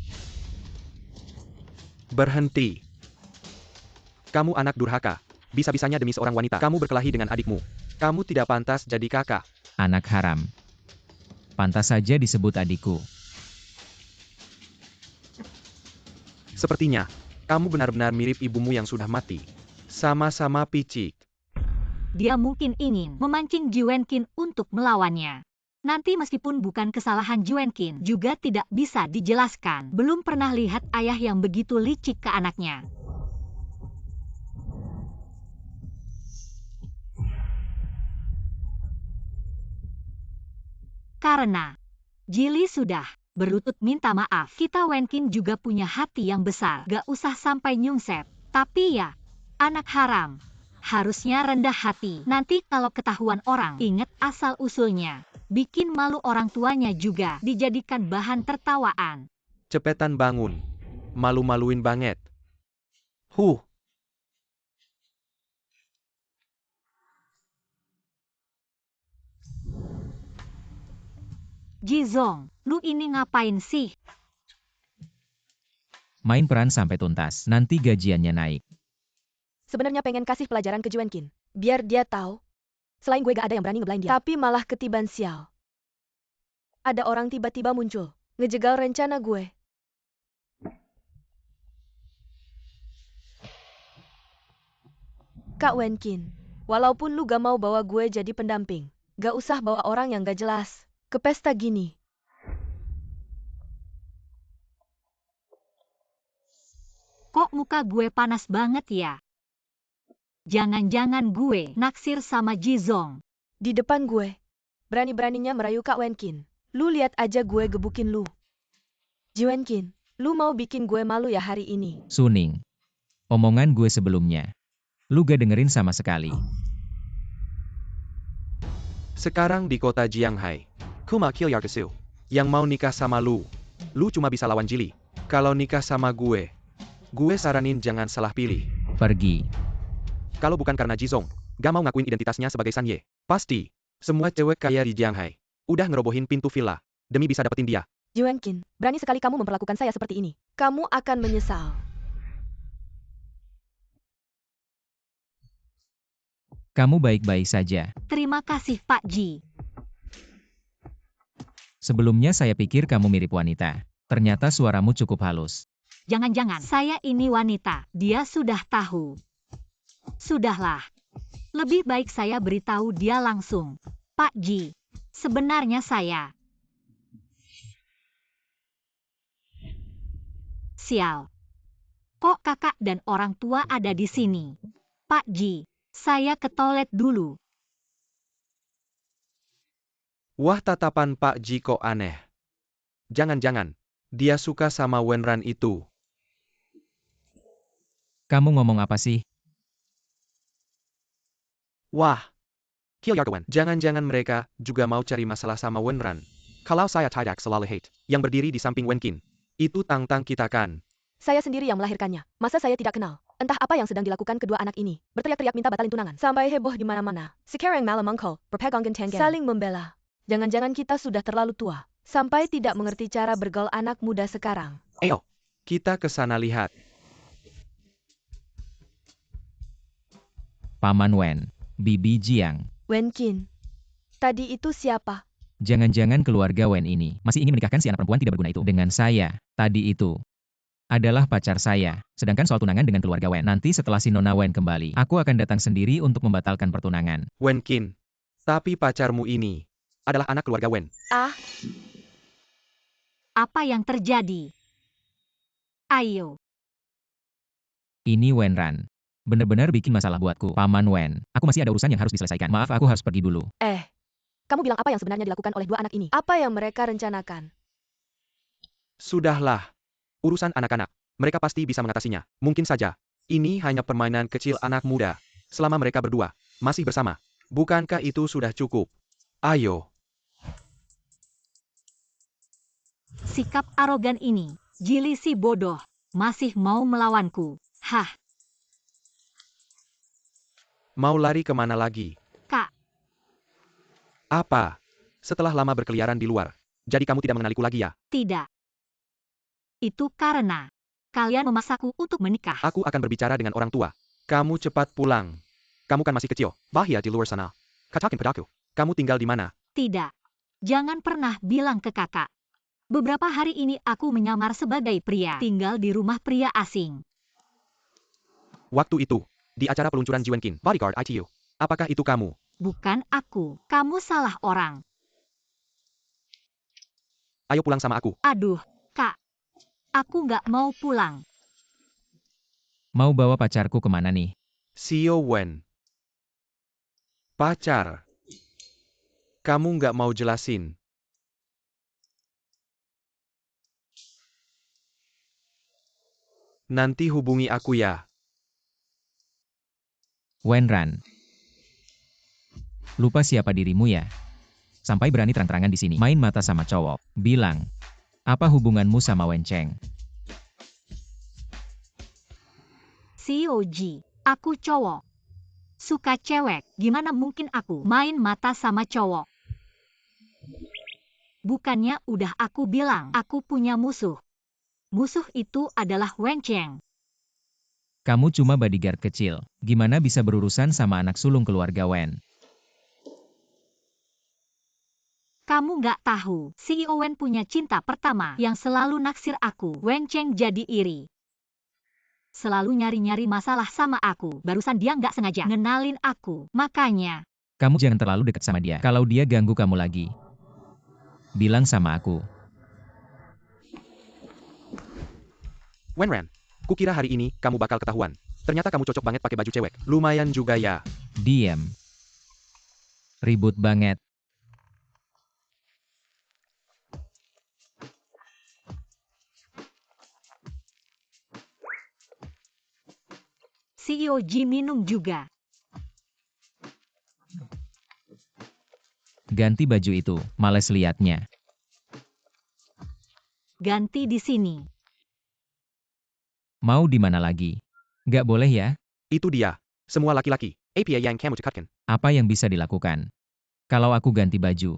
S3: Berhenti. Kamu anak durhaka. Bisa-bisanya demi seorang wanita, kamu berkelahi dengan adikmu. Kamu tidak pantas jadi kakak.
S2: anak haram. Pantas saja disebut adikku.
S3: Sepertinya, kamu benar-benar mirip ibumu yang sudah mati. Sama-sama picik.
S1: Dia mungkin ingin memancing Ji Wenqin untuk melawannya. Nanti meskipun bukan kesalahan Ji Wenqin, juga tidak bisa dijelaskan. Belum pernah lihat ayah yang begitu licik ke anaknya. Karena Jili sudah berlutut minta maaf, kita Wenqin juga punya hati yang besar. Gak usah sampai nyungsep. Tapi ya, anak haram. Harusnya rendah hati. Nanti kalau ketahuan orang, ingat asal-usulnya. Bikin malu orang tuanya juga. Dijadikan bahan tertawaan.
S3: Cepetan bangun. Malu-maluin banget.
S1: Jizong, lu ini ngapain sih?
S2: Main peran sampai tuntas, nanti gajiannya naik.
S4: Sebenarnya pengen kasih pelajaran ke Ji Wenqin. Biar dia tahu. Selain gue gak ada yang berani ngebelain dia. Tapi malah ketiban sial. Ada orang tiba-tiba muncul. Ngejegal rencana gue. Kak Wenqin, walaupun lu gak mau bawa gue jadi pendamping, gak usah bawa orang yang gak jelas ke pesta gini.
S1: Kok muka gue panas banget ya? Jangan-jangan gue naksir sama Jizong.
S4: Di depan gue, berani-beraninya merayu Kak Wenqin. Lu lihat aja gue gebukin lu. Ji Wenqin, lu mau bikin gue malu ya hari ini?
S2: Suning. Omongan gue sebelumnya. Lu gak dengerin sama sekali.
S3: Sekarang di kota Jianghai, Kuma Kilyarkesu, yang mau nikah sama lu cuma bisa lawan Jili. Kalau nikah sama gue saranin jangan salah pilih.
S2: Pergi.
S3: Kalau bukan karena Jizong, gak mau ngakuin identitasnya sebagai Sanye. Pasti, semua cewek kaya di Jianghai udah ngerobohin pintu villa demi bisa dapetin dia.
S4: Ji Wenqin, berani sekali kamu memperlakukan saya seperti ini. Kamu akan menyesal.
S2: Kamu baik-baik saja.
S1: Terima kasih Pak Ji.
S2: Sebelumnya saya pikir kamu mirip wanita. Ternyata suaramu cukup halus.
S1: Jangan-jangan saya ini wanita. Dia sudah tahu. Sudahlah. Lebih baik saya beritahu dia langsung. Pak Ji, sebenarnya saya. Sial. Kok kakak dan orang tua ada di sini? Pak Ji, saya ke toilet dulu.
S3: Wah, tatapan Pak Ji kok aneh. Jangan-jangan dia suka sama Wenran itu.
S2: Kamu ngomong apa sih?
S3: Wah, Kilyarkewen, jangan-jangan mereka juga mau cari masalah sama Wenran. Kalau saya tidak selalu hate, yang berdiri di samping Wenqin, itu Tang-Tang kita kan.
S4: Saya sendiri yang melahirkannya. Masa saya tidak kenal? Entah apa yang sedang dilakukan kedua anak ini. Berteriak-teriak minta batalin tunangan. Sampai heboh di mana-mana. Sekarang malam mengkol, berpegangan tangan. Saling membela. Jangan-jangan kita sudah terlalu tua. Sampai tidak mengerti cara bergaul anak muda sekarang.
S3: Ayo, kita ke sana lihat.
S2: Paman Wen. Bibi Jiang.
S4: Wenqin, tadi itu siapa?
S2: Jangan-jangan keluarga Wen ini masih ingin menikahkan si anak perempuan tidak berguna itu dengan saya. Tadi itu adalah pacar saya. Sedangkan soal tunangan dengan keluarga Wen, nanti setelah si Nona Wen kembali, aku akan datang sendiri untuk membatalkan pertunangan.
S3: Wenqin, tapi pacarmu ini adalah anak keluarga Wen.
S4: Ah,
S1: Apa yang terjadi? Ayo.
S2: Ini Wenran. Bener-bener bikin masalah buatku. Paman Wen, aku masih ada urusan yang harus diselesaikan. Maaf, aku harus pergi dulu.
S4: kamu bilang apa yang sebenarnya dilakukan oleh dua anak ini? Apa yang mereka rencanakan?
S3: Sudahlah. Urusan anak-anak. Mereka pasti bisa mengatasinya. Mungkin saja. Ini hanya permainan kecil anak muda. Selama mereka berdua masih bersama. Bukankah itu sudah cukup? Ayo.
S1: Sikap arogan ini. Jili si bodoh. Masih mau melawanku. Hah,
S3: Mau lari kemana lagi?
S1: Kak.
S3: Apa? Setelah lama berkeliaran di luar, jadi kamu tidak mengenaliku lagi ya?
S1: Tidak. Itu karena kalian memaksaku untuk menikah.
S3: Aku akan berbicara dengan orang tua. Kamu cepat pulang. Kamu kan masih kecil. Bahaya di luar sana. Katakan padaku, kamu tinggal di mana?
S1: Tidak. Jangan pernah bilang ke kakak. Beberapa hari ini aku menyamar sebagai pria. Tinggal di rumah pria asing.
S3: Waktu itu, di acara peluncuran Ji Wenqin, Bodyguard ITU. Apakah itu kamu?
S1: Bukan aku. Kamu salah orang.
S3: Ayo pulang sama aku.
S1: Aduh, Kak. Aku nggak mau pulang.
S2: Mau bawa pacarku kemana nih?
S3: Xiao Wen. Pacar. Kamu nggak mau jelasin. Nanti hubungi aku ya.
S2: Wenran. Lupa siapa dirimu ya? Sampai berani terang-terangan di sini. Main mata sama cowok. Bilang. Apa hubunganmu sama Wen Cheng?
S1: COG. Aku cowok. Suka cewek. Gimana mungkin aku main mata sama cowok? Bukannya udah aku bilang aku punya musuh. Musuh itu adalah Wen Cheng.
S2: Kamu cuma bodyguard kecil. Gimana bisa berurusan sama anak sulung keluarga Wen?
S1: Kamu nggak tahu, CEO Wen punya cinta pertama yang selalu naksir aku. Wen Cheng jadi iri. Selalu nyari-nyari masalah sama aku. Barusan dia nggak sengaja ngenalin aku. Makanya,
S2: Kamu jangan terlalu dekat sama dia. Kalau dia ganggu kamu lagi, bilang sama aku.
S3: Wenran, kukira hari ini kamu bakal ketahuan. Ternyata kamu cocok banget pakai baju cewek. Lumayan juga ya.
S2: Diam. Ribut banget.
S1: CEO Ji minum juga.
S2: Ganti baju itu, males liatnya.
S1: Ganti di sini.
S2: Mau di mana lagi? Gak boleh ya?
S3: Itu dia. Semua laki-laki. Apa yang kamu cekatkan?
S2: Apa yang bisa dilakukan? Kalau aku ganti baju,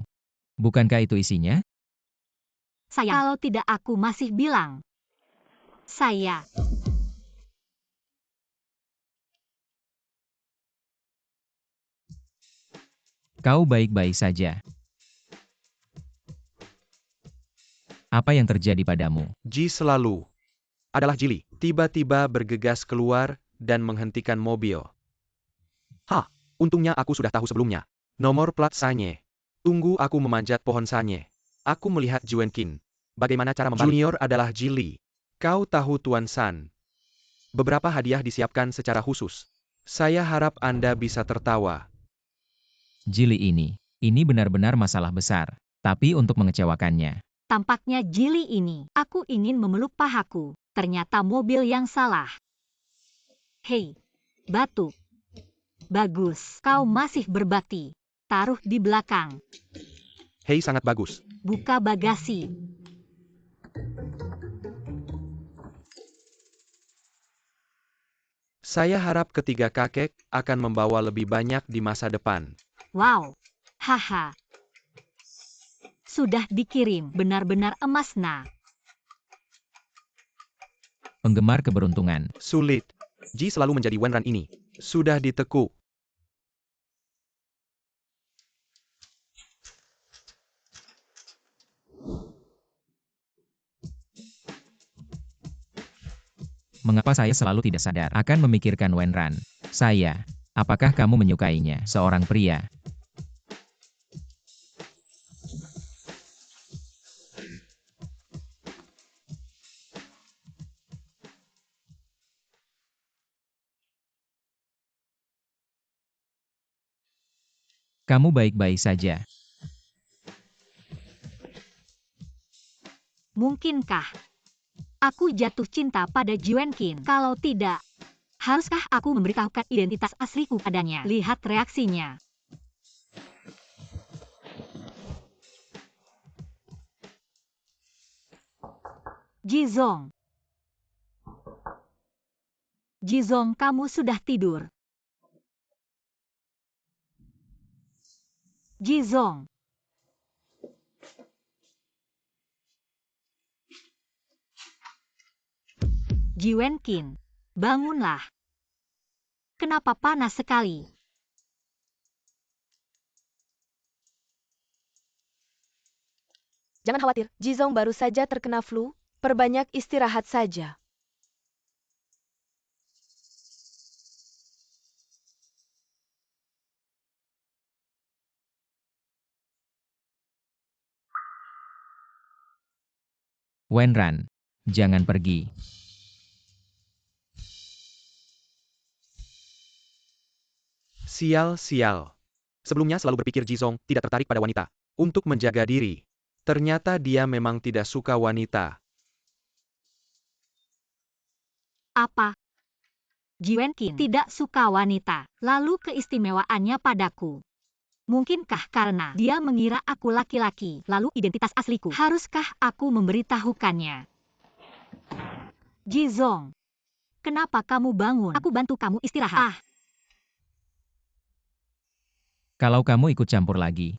S2: bukankah itu isinya?
S1: Sayang, kalau tidak aku masih bilang. Saya.
S2: Kau baik-baik saja. Apa yang terjadi padamu?
S3: Ji selalu adalah jeli. Tiba-tiba bergegas keluar dan menghentikan mobil. Hah, untungnya aku sudah tahu sebelumnya. Nomor plat Sanye. Tunggu aku memanjat pohon Sanye. Aku melihat Juenkin. Bagaimana cara membalik? Junior adalah Jili. Kau tahu Tuan San. Beberapa hadiah disiapkan secara khusus. Saya harap Anda bisa tertawa.
S2: Jili ini benar-benar masalah besar. Tapi untuk mengecewakannya,
S1: Tampaknya Jili ini. Aku ingin memeluk pahaku. Ternyata mobil yang salah. Hei, batu. Bagus, kau masih berbakti. Taruh di belakang.
S3: Hei, sangat bagus.
S1: Buka bagasi.
S3: Saya harap ketiga kakek akan membawa lebih banyak di masa depan.
S1: Wow. Haha. Sudah dikirim. Benar-benar emas nah.
S2: penggemar keberuntungan.
S3: Sulit. Ji selalu menjadi Wenran ini. Sudah ditekuk.
S2: Mengapa saya selalu tidak sadar akan memikirkan Wenran? Saya. Apakah kamu menyukainya, seorang pria? Kamu baik-baik saja.
S1: Mungkinkah aku jatuh cinta pada Juenkin? Kalau tidak, haruskah aku memberitahukan identitas asliku padanya? Lihat reaksinya. Jizong. Jizong, kamu sudah tidur. Jizong. Jiwenkin, bangunlah. Kenapa panas sekali?
S4: Jangan khawatir, Jizong baru saja terkena flu. Perbanyak istirahat saja.
S2: Wenran, jangan pergi.
S3: Sial. Sebelumnya selalu berpikir Jizong tidak tertarik pada wanita. Untuk menjaga diri. Ternyata dia memang tidak suka wanita.
S1: Apa? Jiwenkin tidak suka wanita, lalu keistimewaannya padaku. Mungkinkah karena dia mengira aku laki-laki, lalu identitas asliku? Haruskah aku memberitahukannya? Jizong, kenapa kamu bangun? Aku bantu kamu istirahat.
S2: Kalau kamu ikut campur lagi,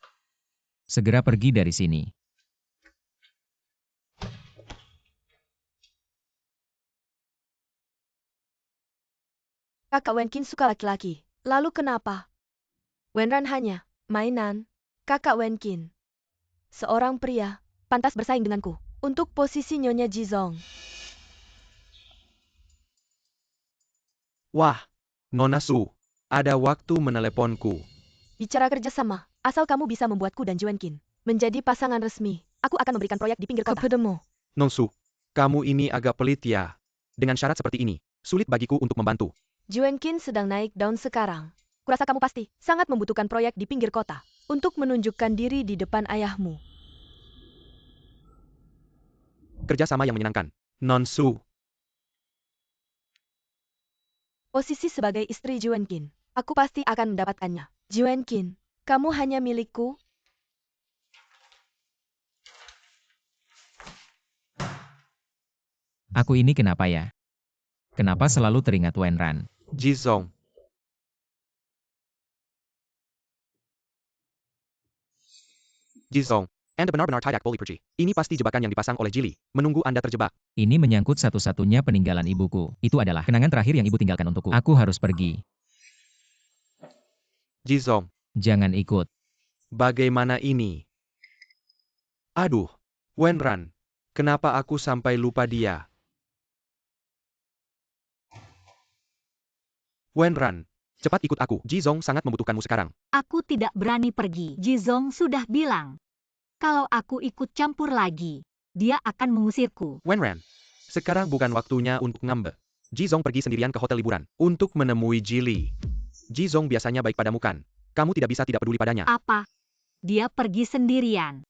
S2: segera pergi dari sini.
S4: Kakak Wenkin suka laki-laki. Lalu kenapa? Wenran hanya mainan. Kakak Wenkin. Seorang pria, pantas bersaing denganku. Untuk posisi Nyonya Jizong.
S3: Wah, Nona Su. Ada waktu meneleponku.
S4: Bicara kerjasama, asal kamu bisa membuatku dan Juenkin menjadi pasangan resmi, aku akan memberikan proyek di pinggir kota. Kepadamu.
S3: Non Su, kamu ini agak pelit ya. Dengan syarat seperti ini, sulit bagiku untuk membantu.
S4: Juenkin sedang naik daun sekarang. Kurasa kamu pasti sangat membutuhkan proyek di pinggir kota untuk menunjukkan diri di depan ayahmu.
S3: Kerja sama yang menyenangkan. Non Su.
S4: Posisi sebagai istri Ji Wenqin. Aku pasti akan mendapatkannya. Ji Wenqin, kamu hanya milikku.
S2: Aku ini kenapa ya? Kenapa selalu teringat Wenran?
S3: Jizong. Jizong. Anda benar-benar tidak boleh pergi. Ini pasti jebakan yang dipasang oleh Jili, menunggu Anda terjebak.
S2: Ini menyangkut satu-satunya peninggalan ibuku. Itu adalah kenangan terakhir yang ibu tinggalkan untukku. Aku harus pergi.
S3: Jizong.
S2: Jangan ikut.
S3: Bagaimana ini? Aduh, Wenran. Kenapa aku sampai lupa dia? Wenran, cepat ikut aku. Jizong sangat membutuhkanmu sekarang.
S1: Aku tidak berani pergi. Jizong sudah bilang. Kalau aku ikut campur lagi, dia akan mengusirku.
S3: Wenran, sekarang bukan waktunya untuk ngambek. Jizong pergi sendirian ke hotel liburan untuk menemui Jili. Jizong biasanya baik padamu kan? Kamu tidak bisa tidak peduli padanya.
S1: Apa? Dia pergi sendirian.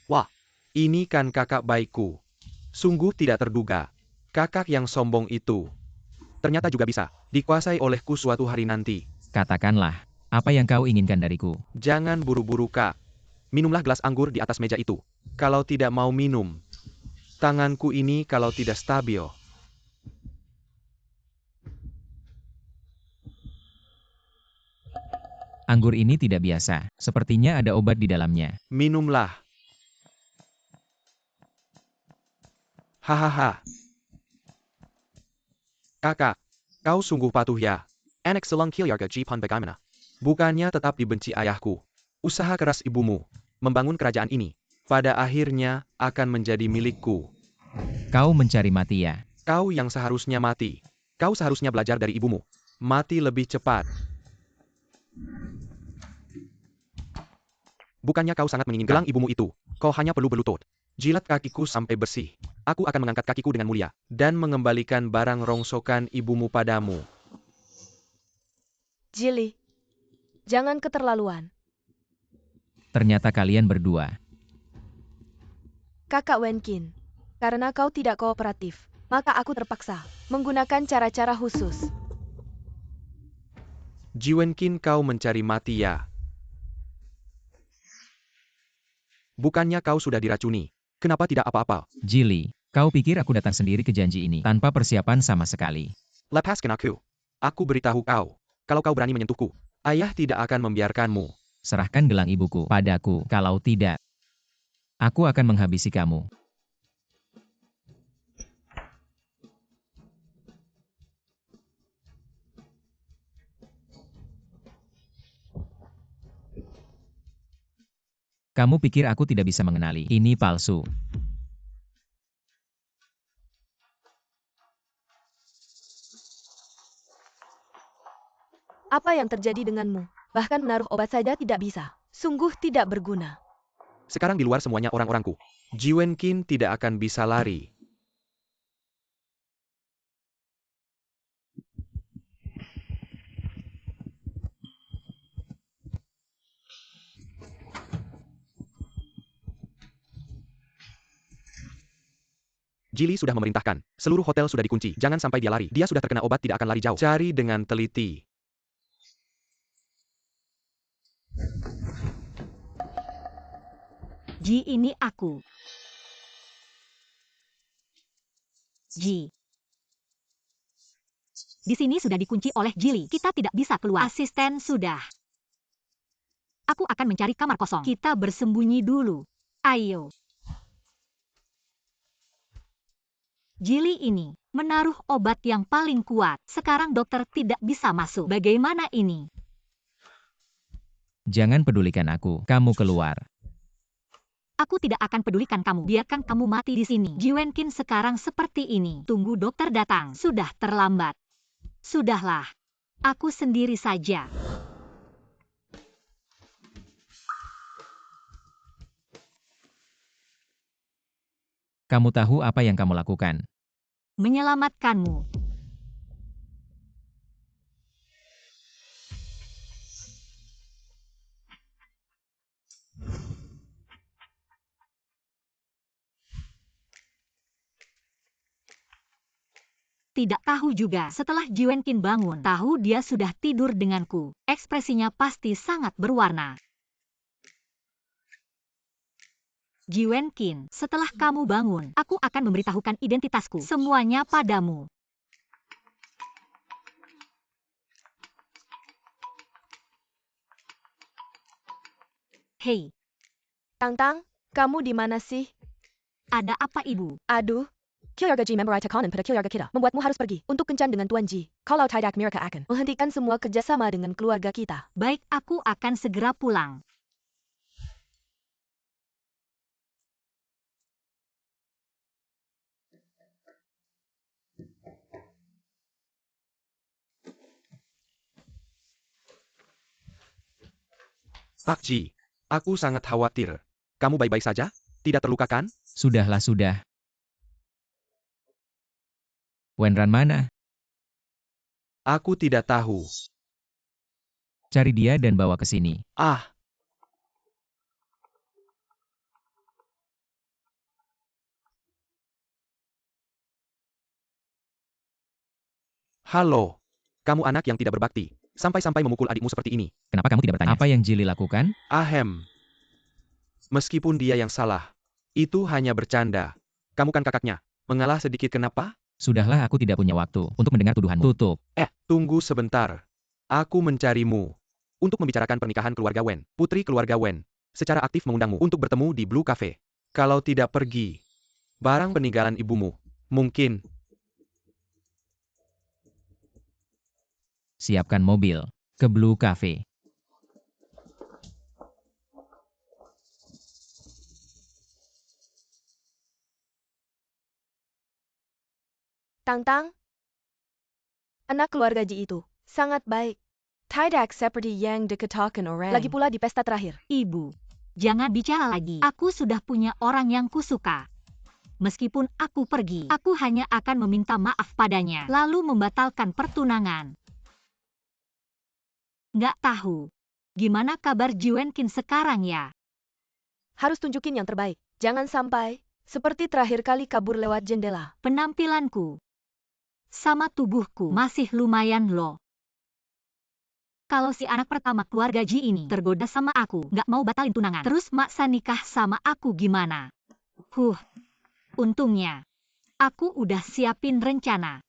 S3: Wah, ini kan kakak baikku. Sungguh tidak terduga. Kakak yang sombong itu. Ternyata juga bisa dikuasai olehku suatu hari nanti.
S2: Katakanlah, apa yang kau inginkan dariku?
S3: Jangan buru-buru kak. Minumlah gelas anggur di atas meja itu. Kalau tidak mau minum. Tanganku ini kalau tidak stabil.
S2: Anggur ini tidak biasa. Sepertinya ada obat di dalamnya.
S3: Minumlah. Hahaha. Kakak, kau sungguh patuh ya. Anak selang Kilyarga Jipan bagaimana? Bukannya tetap dibenci ayahku. Usaha keras ibumu, membangun kerajaan ini, pada akhirnya akan menjadi milikku.
S2: Kau mencari mati ya?
S3: Kau yang seharusnya mati. Kau seharusnya belajar dari ibumu. Mati lebih cepat. Bukannya kau sangat menginginkan gelang ibumu itu. Kau hanya perlu berlutut. Jilat kakiku sampai bersih. Aku akan mengangkat kakiku dengan mulia, dan mengembalikan barang rongsokan ibumu padamu.
S4: Jili, jangan keterlaluan.
S2: Ternyata kalian berdua.
S4: Kakak Wenqin, karena kau tidak kooperatif, maka aku terpaksa menggunakan cara-cara khusus.
S3: Ji Wenqin, kau mencari mati ya? Bukannya kau sudah diracuni? Kenapa tidak apa-apa?
S2: Jili, kau pikir aku datang sendiri ke janji ini tanpa persiapan sama sekali?
S3: Lepaskan aku. Aku beritahu kau. Kalau kau berani menyentuhku, ayah tidak akan membiarkanmu.
S2: Serahkan gelang ibuku padaku. Kalau tidak, aku akan menghabisi kamu. Kamu pikir aku tidak bisa mengenali? Ini palsu.
S4: Apa yang terjadi denganmu? Bahkan menaruh obat saja tidak bisa. Sungguh tidak berguna.
S3: Sekarang di luar semuanya orang-orangku. Ji Wenqin tidak akan bisa lari. Jili sudah memerintahkan. Seluruh hotel sudah dikunci. Jangan sampai dia lari. Dia sudah terkena obat, tidak akan lari jauh. Cari dengan teliti.
S1: Ji, ini aku. Ji. Di sini sudah dikunci oleh Jili. Kita tidak bisa keluar. Asisten sudah. Aku akan mencari kamar kosong. Kita bersembunyi dulu. Ayo. Jili ini menaruh obat yang paling kuat. Sekarang dokter tidak bisa masuk. Bagaimana ini?
S2: Jangan pedulikan aku. Kamu keluar.
S1: Aku tidak akan pedulikan kamu. Biarkan kamu mati di sini. Ji Wenqin sekarang seperti ini. Tunggu dokter datang. Sudah terlambat. Sudahlah. Aku sendiri saja.
S2: Kamu tahu apa yang kamu lakukan?
S1: Menyelamatkanmu. tidak tahu juga. Setelah Ji Wenqin bangun, tahu dia sudah tidur denganku. Ekspresinya pasti sangat berwarna. Ji Wenqin, setelah kamu bangun, aku akan memberitahukan identitasku semuanya padamu. Hei,
S4: Tang, kamu di mana sih?
S1: ada apa ibu?
S4: Aduh, keluarga Ji memberai tekanan pada keluarga kita. Membuatmu harus pergi untuk kencan dengan Tuan Ji. Kalau tidak, mereka akan menghentikan semua kerjasama dengan keluarga kita.
S1: Baik, aku akan segera pulang.
S3: Pak Ji, aku sangat khawatir. Kamu baik-baik saja? Tidak terluka kan?
S2: Sudahlah sudah. Wenran mana?
S3: Aku tidak tahu.
S2: Cari dia dan bawa ke sini.
S3: Ah, halo. Kamu anak yang tidak berbakti. Sampai-sampai memukul adikmu seperti ini.
S2: Kenapa kamu tidak bertanya? Apa yang Jili lakukan?
S3: Ahem. Meskipun dia yang salah, itu hanya bercanda. Kamu kan kakaknya. Mengalah sedikit kenapa?
S2: Sudahlah, aku tidak punya waktu untuk mendengar tuduhanmu. Tutup.
S3: Tunggu sebentar. Aku mencarimu. Untuk membicarakan pernikahan keluarga Wen. Putri keluarga Wen. Secara aktif mengundangmu untuk bertemu di Blue Cafe. Kalau tidak pergi, barang peninggalan ibumu. Mungkin.
S2: Siapkan mobil. Ke Blue Cafe.
S4: Tang, anak keluarga Ji itu sangat baik. Tidak seperti yang dikatakan orang. Lagi pula di pesta terakhir.
S1: Ibu, jangan bicara lagi. Aku sudah punya orang yang kusuka. Meskipun aku pergi, aku hanya akan meminta maaf padanya, lalu membatalkan pertunangan. Nggak tahu. Gimana kabar Ji Wenqin sekarang ya?
S4: Harus tunjukin yang terbaik. Jangan sampai seperti terakhir kali kabur lewat jendela.
S1: Penampilanku sama tubuhku masih lumayan loh. Kalau si anak pertama keluarga Ji ini tergoda sama aku, nggak mau batalin tunangan, terus maksa nikah sama aku gimana? Untungnya, aku udah siapin rencana.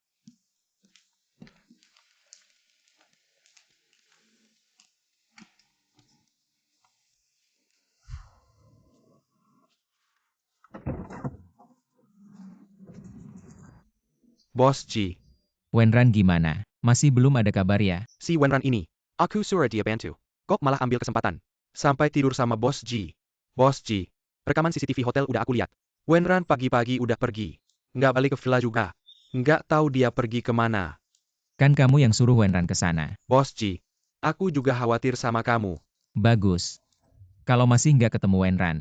S3: Bos Ji,
S2: Wenran gimana? Masih belum ada kabar ya?
S3: si Wenran ini. Aku suruh dia bantu. Kok malah ambil kesempatan. Sampai tidur sama Bos Ji. Bos Ji, rekaman CCTV hotel udah aku lihat. Wenran pagi-pagi udah pergi. Nggak balik ke villa juga. Nggak tahu dia pergi kemana.
S2: Kan kamu yang suruh Wenran ke sana.
S3: Bos Ji, aku juga khawatir sama kamu.
S2: Bagus. Kalau masih nggak ketemu Wenran,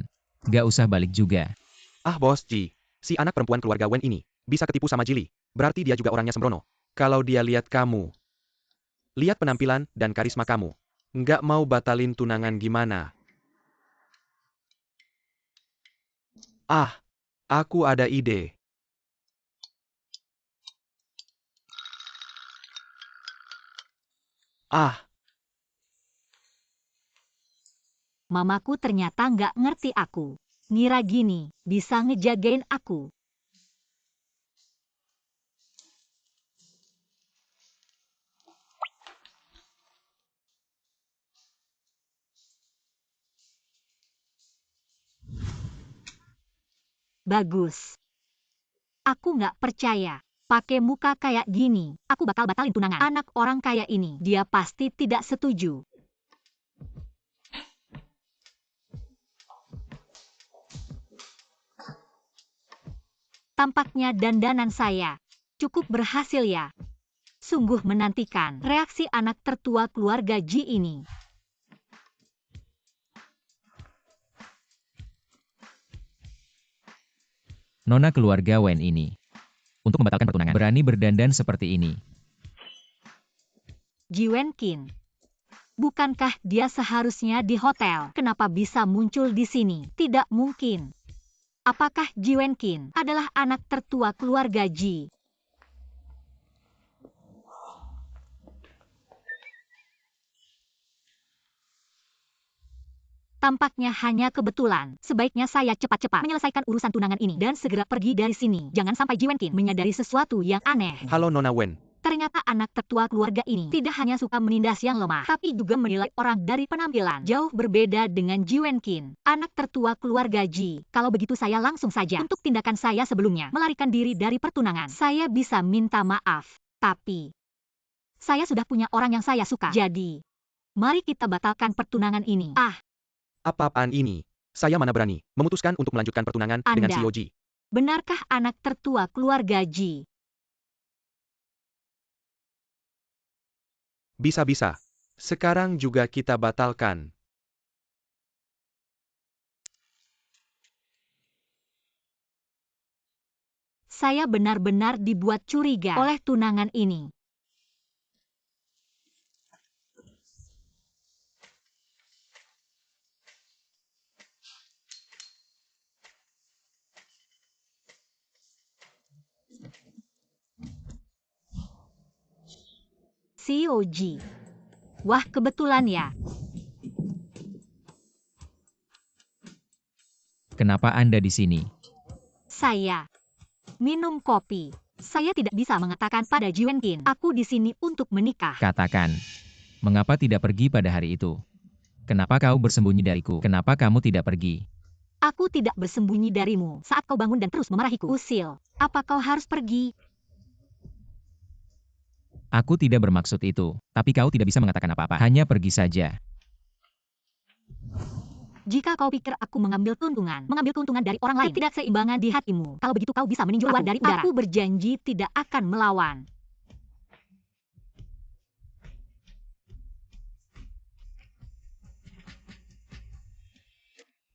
S2: nggak usah balik juga.
S3: Ah Bos Ji, si anak perempuan keluarga Wen ini, bisa ketipu sama Jili. Berarti dia juga orangnya sembrono. Kalau dia lihat kamu, lihat penampilan dan karisma kamu, nggak mau batalin tunangan gimana? Ah, aku ada ide. Ah,
S1: Mamaku ternyata nggak ngerti aku. Ngira gini, bisa ngejagain aku. Bagus. Aku nggak percaya. Pakai muka kayak gini, aku bakal batalin tunangan. Anak orang kaya ini, dia pasti tidak setuju. Tampaknya dandanan saya cukup berhasil ya. Sungguh menantikan reaksi anak tertua keluarga Ji ini.
S2: Nona keluarga Wen ini. Untuk membatalkan pertunangan, berani berdandan seperti ini.
S1: Ji Wenqin. Bukankah dia seharusnya di hotel? Kenapa bisa muncul di sini? Tidak mungkin. Apakah Ji Wenqin adalah anak tertua keluarga Ji? Tampaknya hanya kebetulan. Sebaiknya saya cepat-cepat menyelesaikan urusan tunangan ini dan segera pergi dari sini. Jangan sampai Ji Wenqin menyadari sesuatu yang aneh.
S3: Halo Nona Wen.
S1: Ternyata anak tertua keluarga ini tidak hanya suka menindas yang lemah, tapi juga menilai orang dari penampilan. Jauh berbeda dengan Ji Wenqin, anak tertua keluarga Ji. Kalau begitu saya langsung saja untuk tindakan saya sebelumnya, melarikan diri dari pertunangan. Saya bisa minta maaf, tapi saya sudah punya orang yang saya suka. Jadi, mari kita batalkan pertunangan ini.
S3: Apa-apaan ini? Saya mana berani memutuskan untuk melanjutkan pertunangan dengan
S1: Anda.
S3: Xiao Ji.
S1: Benarkah anak tertua keluarga Ji?
S3: Bisa-bisa. Sekarang juga kita batalkan.
S1: Saya benar-benar dibuat curiga oleh tunangan ini. Xiao Ji. Wah, kebetulan ya.
S2: Kenapa Anda di sini?
S1: Saya minum kopi. Saya tidak bisa mengatakan pada Ji Wenqin, aku di sini untuk menikah.
S2: Katakan, mengapa tidak pergi pada hari itu? Kenapa kau bersembunyi dariku? Kenapa kamu tidak pergi?
S1: Aku tidak bersembunyi darimu saat kau bangun dan terus memarahiku. Usil, apa kau harus pergi?
S2: Aku tidak bermaksud itu, tapi kau tidak bisa mengatakan apa-apa. Hanya pergi saja.
S1: Jika kau pikir aku mengambil keuntungan dari orang lain, ketidakseimbangan di hatimu. Kalau begitu kau bisa meninjau luar dari udara. Aku berjanji tidak akan melawan.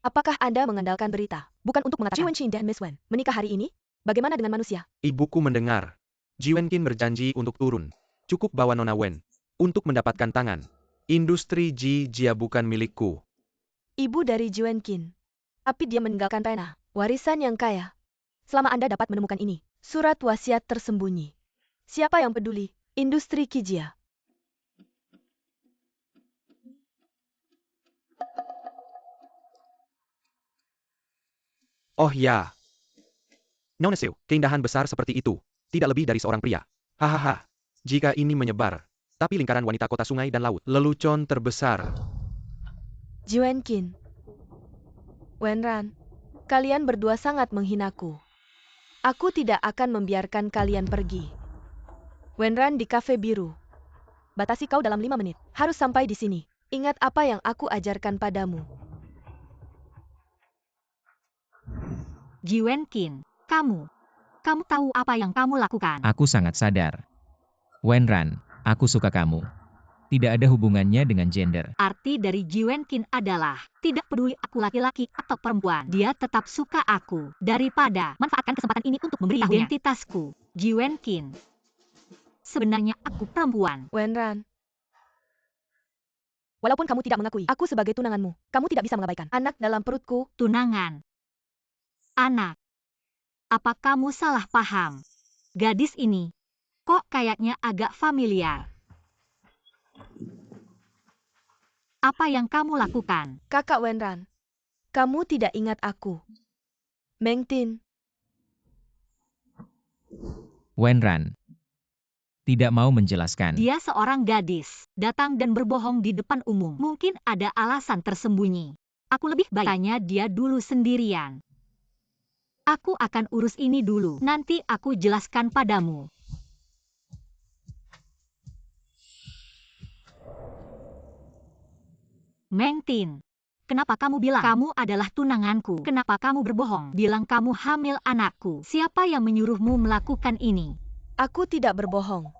S4: Apakah Anda mengandalkan berita? Bukan untuk mengatakan Ji Wenqin dan Miss Wen menikah hari ini? Bagaimana dengan manusia?
S3: Ibuku mendengar. Ji Wenqin berjanji untuk turun. Cukup bawa Nona Wen untuk mendapatkan tangan. Industri Ji Jia bukan milikku.
S4: Ibu dari Ji Wenqin. Tapi dia meninggalkan pena, warisan yang kaya. Selama Anda dapat menemukan ini, surat wasiat tersembunyi. Siapa yang peduli? Industri Kijia.
S3: Oh ya. Nona Xiao, keindahan besar seperti itu. Tidak lebih dari seorang pria. Hahaha. Jika ini menyebar. Tapi lingkaran wanita kota sungai dan laut. Lelucon terbesar.
S4: Ji Wenqin. Wenran. Kalian berdua sangat menghinaku. Aku tidak akan membiarkan kalian pergi. Wenran di kafe biru. Batasi kau dalam 5 menit. Harus sampai di sini. Ingat apa yang aku ajarkan padamu.
S1: Ji Wenqin, kamu tahu apa yang kamu lakukan?
S2: Aku sangat sadar. Wenran, aku suka kamu. Tidak ada hubungannya dengan gender.
S1: Arti dari Ji Wenqin adalah, tidak peduli aku laki-laki atau perempuan, dia tetap suka aku. Daripada manfaatkan kesempatan ini untuk memberitahunya identitasku, Ji Wenqin. Sebenarnya aku perempuan.
S4: Wenran. Walaupun kamu tidak mengakui, aku sebagai tunanganmu, kamu tidak bisa mengabaikan anak dalam perutku.
S1: Tunangan. Anak. Apa kamu salah paham? Gadis ini, kok kayaknya agak familiar. Apa yang kamu lakukan?
S4: Kakak Wenran, kamu tidak ingat aku. Mengtin.
S2: Wenran. Tidak mau menjelaskan.
S1: Dia seorang gadis, datang dan berbohong di depan umum. Mungkin ada alasan tersembunyi. Aku lebih baik tanya dia dulu sendirian. Aku akan urus ini dulu, nanti aku jelaskan padamu. Mengtin, kenapa kamu bilang kamu adalah tunanganku? Kenapa kamu berbohong? Bilang kamu hamil anakku. Siapa yang menyuruhmu melakukan ini?
S4: Aku tidak berbohong.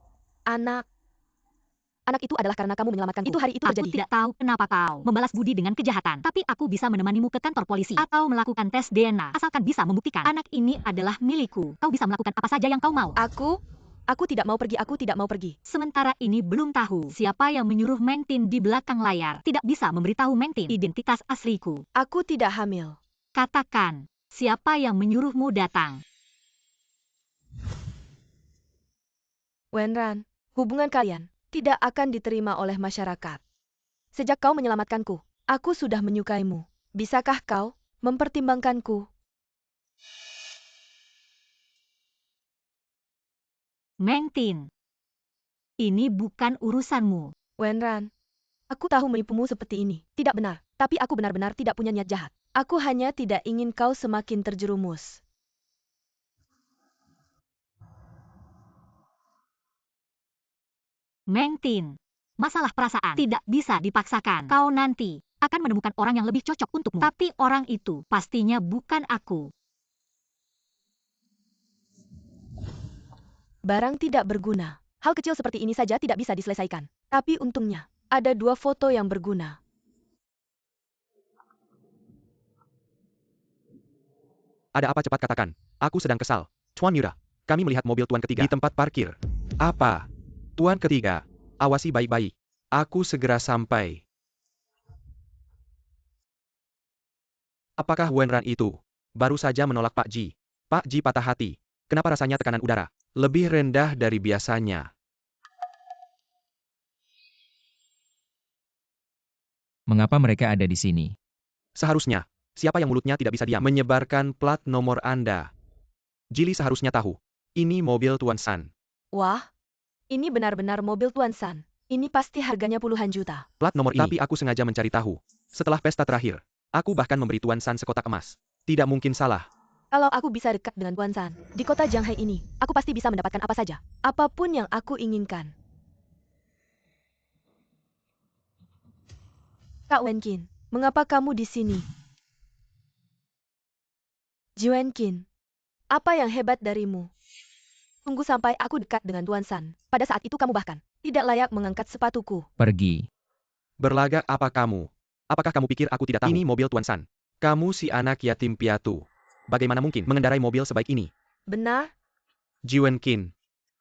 S4: Anak itu adalah karena kamu menyelamatkanku. Itu hari itu
S1: Aku
S4: terjadi.
S1: tidak tahu kenapa kau membalas budi dengan kejahatan. Tapi aku bisa menemanimu ke kantor polisi atau melakukan tes DNA. Asalkan bisa membuktikan anak ini adalah milikku. Kau bisa melakukan apa saja yang kau mau.
S4: Aku tidak mau pergi, aku tidak mau pergi.
S1: Sementara ini belum tahu siapa yang menyuruh Mengtin di belakang layar. Tidak bisa memberitahu Mengtin identitas asliku.
S4: Aku tidak hamil.
S1: Katakan, siapa yang menyuruhmu datang?
S4: Wenran, hubungan kalian tidak akan diterima oleh masyarakat. Sejak kau menyelamatkanku, Aku sudah menyukaimu. Bisakah kau mempertimbangkanku?
S1: Meng Tin. Ini bukan urusanmu.
S4: Wenran, aku tahu menipumu seperti ini. Tidak benar, tapi aku benar-benar tidak punya niat jahat. Aku hanya tidak ingin kau semakin terjerumus.
S1: Meng Tin. Masalah perasaan tidak bisa dipaksakan. Kau nanti akan menemukan orang yang lebih cocok untukmu. Tapi orang itu pastinya bukan aku.
S4: Barang tidak berguna. Hal kecil seperti ini saja tidak bisa diselesaikan. Tapi untungnya, ada 2 foto yang berguna.
S3: Ada apa cepat katakan. Aku sedang kesal. Tuan Yura, kami melihat mobil Tuan ketiga di tempat parkir. Apa? Tuan ketiga, awasi baik-baik. Aku segera sampai. Apakah Wenran itu baru saja menolak Pak Ji? Pak Ji patah hati. Kenapa rasanya tekanan udara lebih rendah dari biasanya?
S2: Mengapa mereka ada di sini?
S3: Seharusnya, siapa yang mulutnya tidak bisa diam menyebarkan plat nomor Anda? Jili seharusnya tahu. Ini mobil Tuan San.
S4: Wah, ini benar-benar mobil Tuan San. Ini pasti harganya puluhan juta.
S3: Plat nomor ini. Tapi aku sengaja mencari tahu. Setelah pesta terakhir, aku bahkan memberi Tuan San sekotak emas. Tidak mungkin salah.
S4: Kalau aku bisa dekat dengan Tuan San, di kota Shanghai ini, aku pasti bisa mendapatkan apa saja. Apapun yang aku inginkan. Kak Wenkin, mengapa kamu di sini? Ji Wenkin, apa yang hebat darimu? Tunggu sampai aku dekat dengan Tuan San. Pada saat itu kamu bahkan tidak layak mengangkat sepatuku.
S2: Pergi.
S3: Berlagak apa kamu? Apakah kamu pikir aku tidak tahu? Ini mobil Tuan San. Kamu si anak yatim piatu. Bagaimana mungkin mengendarai mobil sebaik ini?
S4: Benar?
S3: Ji Wenkin,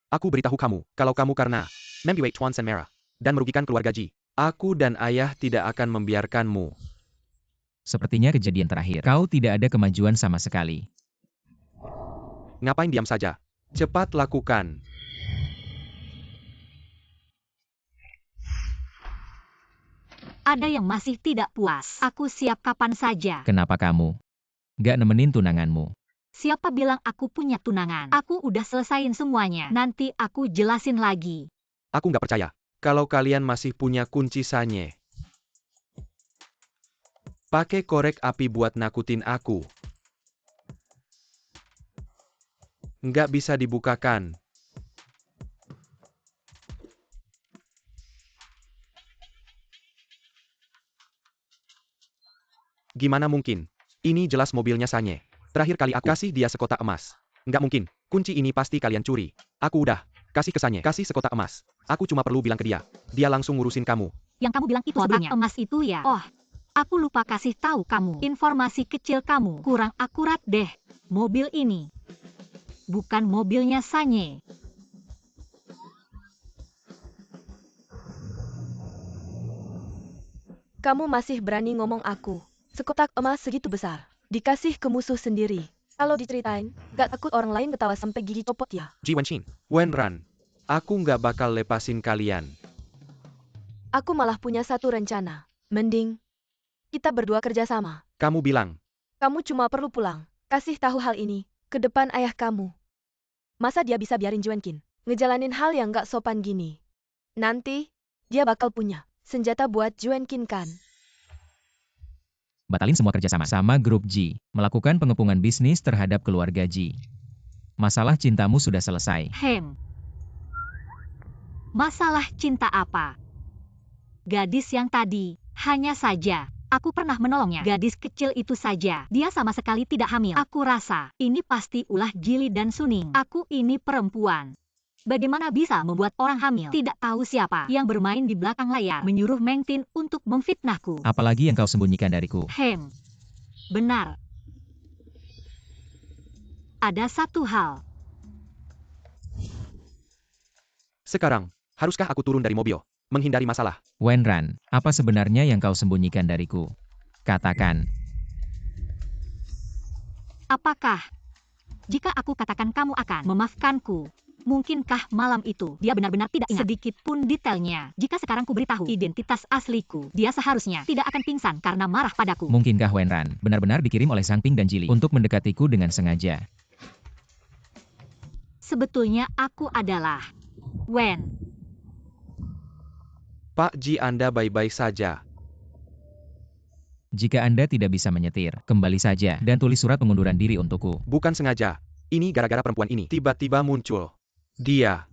S3: aku beritahu kamu, kalau kamu karena membiwek Tuan San merah dan merugikan keluarga Ji, aku dan ayah tidak akan membiarkanmu.
S2: Sepertinya kejadian terakhir. Kau tidak ada kemajuan sama sekali.
S3: Ngapain diam saja? Cepat lakukan.
S1: Ada yang masih tidak puas. Aku siap kapan saja.
S2: Kenapa kamu gak nemenin tunanganmu?
S1: Siapa bilang aku punya tunangan? Aku udah selesain semuanya. Nanti aku jelasin lagi.
S3: Aku nggak percaya. Kalau kalian masih punya kunci Sanye. Pakai korek api buat nakutin aku. Nggak bisa dibukakan. Gimana mungkin? Ini jelas mobilnya Sanye. Terakhir kali aku kasih dia sekotak emas. Nggak mungkin. Kunci ini pasti kalian curi. Aku udah kasih ke Sanye. Kasih sekotak emas. Aku cuma perlu bilang ke dia. Dia langsung ngurusin kamu.
S1: Yang kamu bilang itu sebelumnya. Kotak emas itu ya? Oh, aku lupa kasih tahu kamu. Informasi kecil kamu kurang akurat deh. Mobil ini bukan mobilnya Sanye.
S4: Kamu masih berani ngomong aku. Sekotak emas segitu besar. Dikasih ke musuh sendiri. Kalau diceritain, gak takut orang lain ketawa sampai gigi copot ya?
S3: Ji Wenqin, Wenran. Aku nggak bakal lepasin kalian.
S4: Aku malah punya satu rencana. Mending kita berdua kerja sama.
S3: Kamu bilang,
S4: Kamu cuma perlu pulang. Kasih tahu hal ini ke depan ayah kamu. Masa dia bisa biarin Ji Wenqin ngejalanin hal yang gak sopan gini? Nanti, dia bakal punya senjata buat Ji Wenqin kan?
S2: Batalin semua kerjasama sama grup Ji. Melakukan pengepungan bisnis terhadap keluarga Ji. Masalah cintamu sudah selesai.
S1: Masalah cinta apa? Gadis yang tadi, hanya saja aku pernah menolongnya. Gadis kecil itu saja. Dia sama sekali tidak hamil. Aku rasa ini pasti ulah Jili dan Suning. Aku ini perempuan. Bagaimana bisa membuat orang hamil tidak tahu siapa yang bermain di belakang layar menyuruh Meng Tin untuk memfitnahku?
S2: Apalagi yang kau sembunyikan dariku?
S1: Benar. Ada satu hal.
S3: sekarang, haruskah aku turun dari mobil? Menghindari masalah.
S2: Wenran, apa sebenarnya yang kau sembunyikan dariku? Katakan.
S1: Apakah jika aku katakan kamu akan memaafkanku? Mungkinkah malam itu dia benar-benar tidak ingat sedikit pun detailnya? Jika sekarang ku beritahu identitas asliku, dia seharusnya tidak akan pingsan karena marah padaku.
S2: Mungkinkah Wenran benar-benar dikirim oleh Sang Ping dan Jili untuk mendekatiku dengan sengaja?
S1: Sebetulnya aku adalah Wen.
S3: Pak Ji, Anda baik-baik saja.
S2: Jika Anda tidak bisa menyetir, kembali saja dan tulis surat pengunduran diri untukku.
S3: Bukan sengaja. Ini gara-gara perempuan ini tiba-tiba muncul. Dia.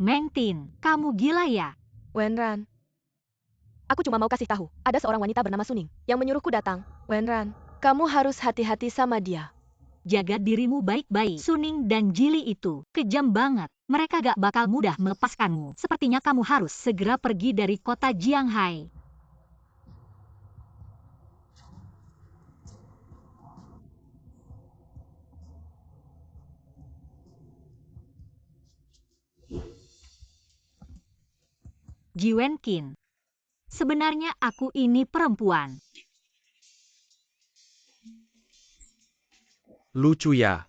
S1: Meng Tin, kamu gila ya?
S4: Wenran. Aku cuma mau kasih tahu, ada seorang wanita bernama Suning yang menyuruhku datang. Wenran, kamu harus hati-hati sama dia.
S1: Jaga dirimu baik-baik. Suning dan Jili itu kejam banget. Mereka gak bakal mudah melepaskanmu. Sepertinya kamu harus segera pergi dari kota Jianghai. Ji Wenqin. Sebenarnya aku ini perempuan.
S3: Lucu ya.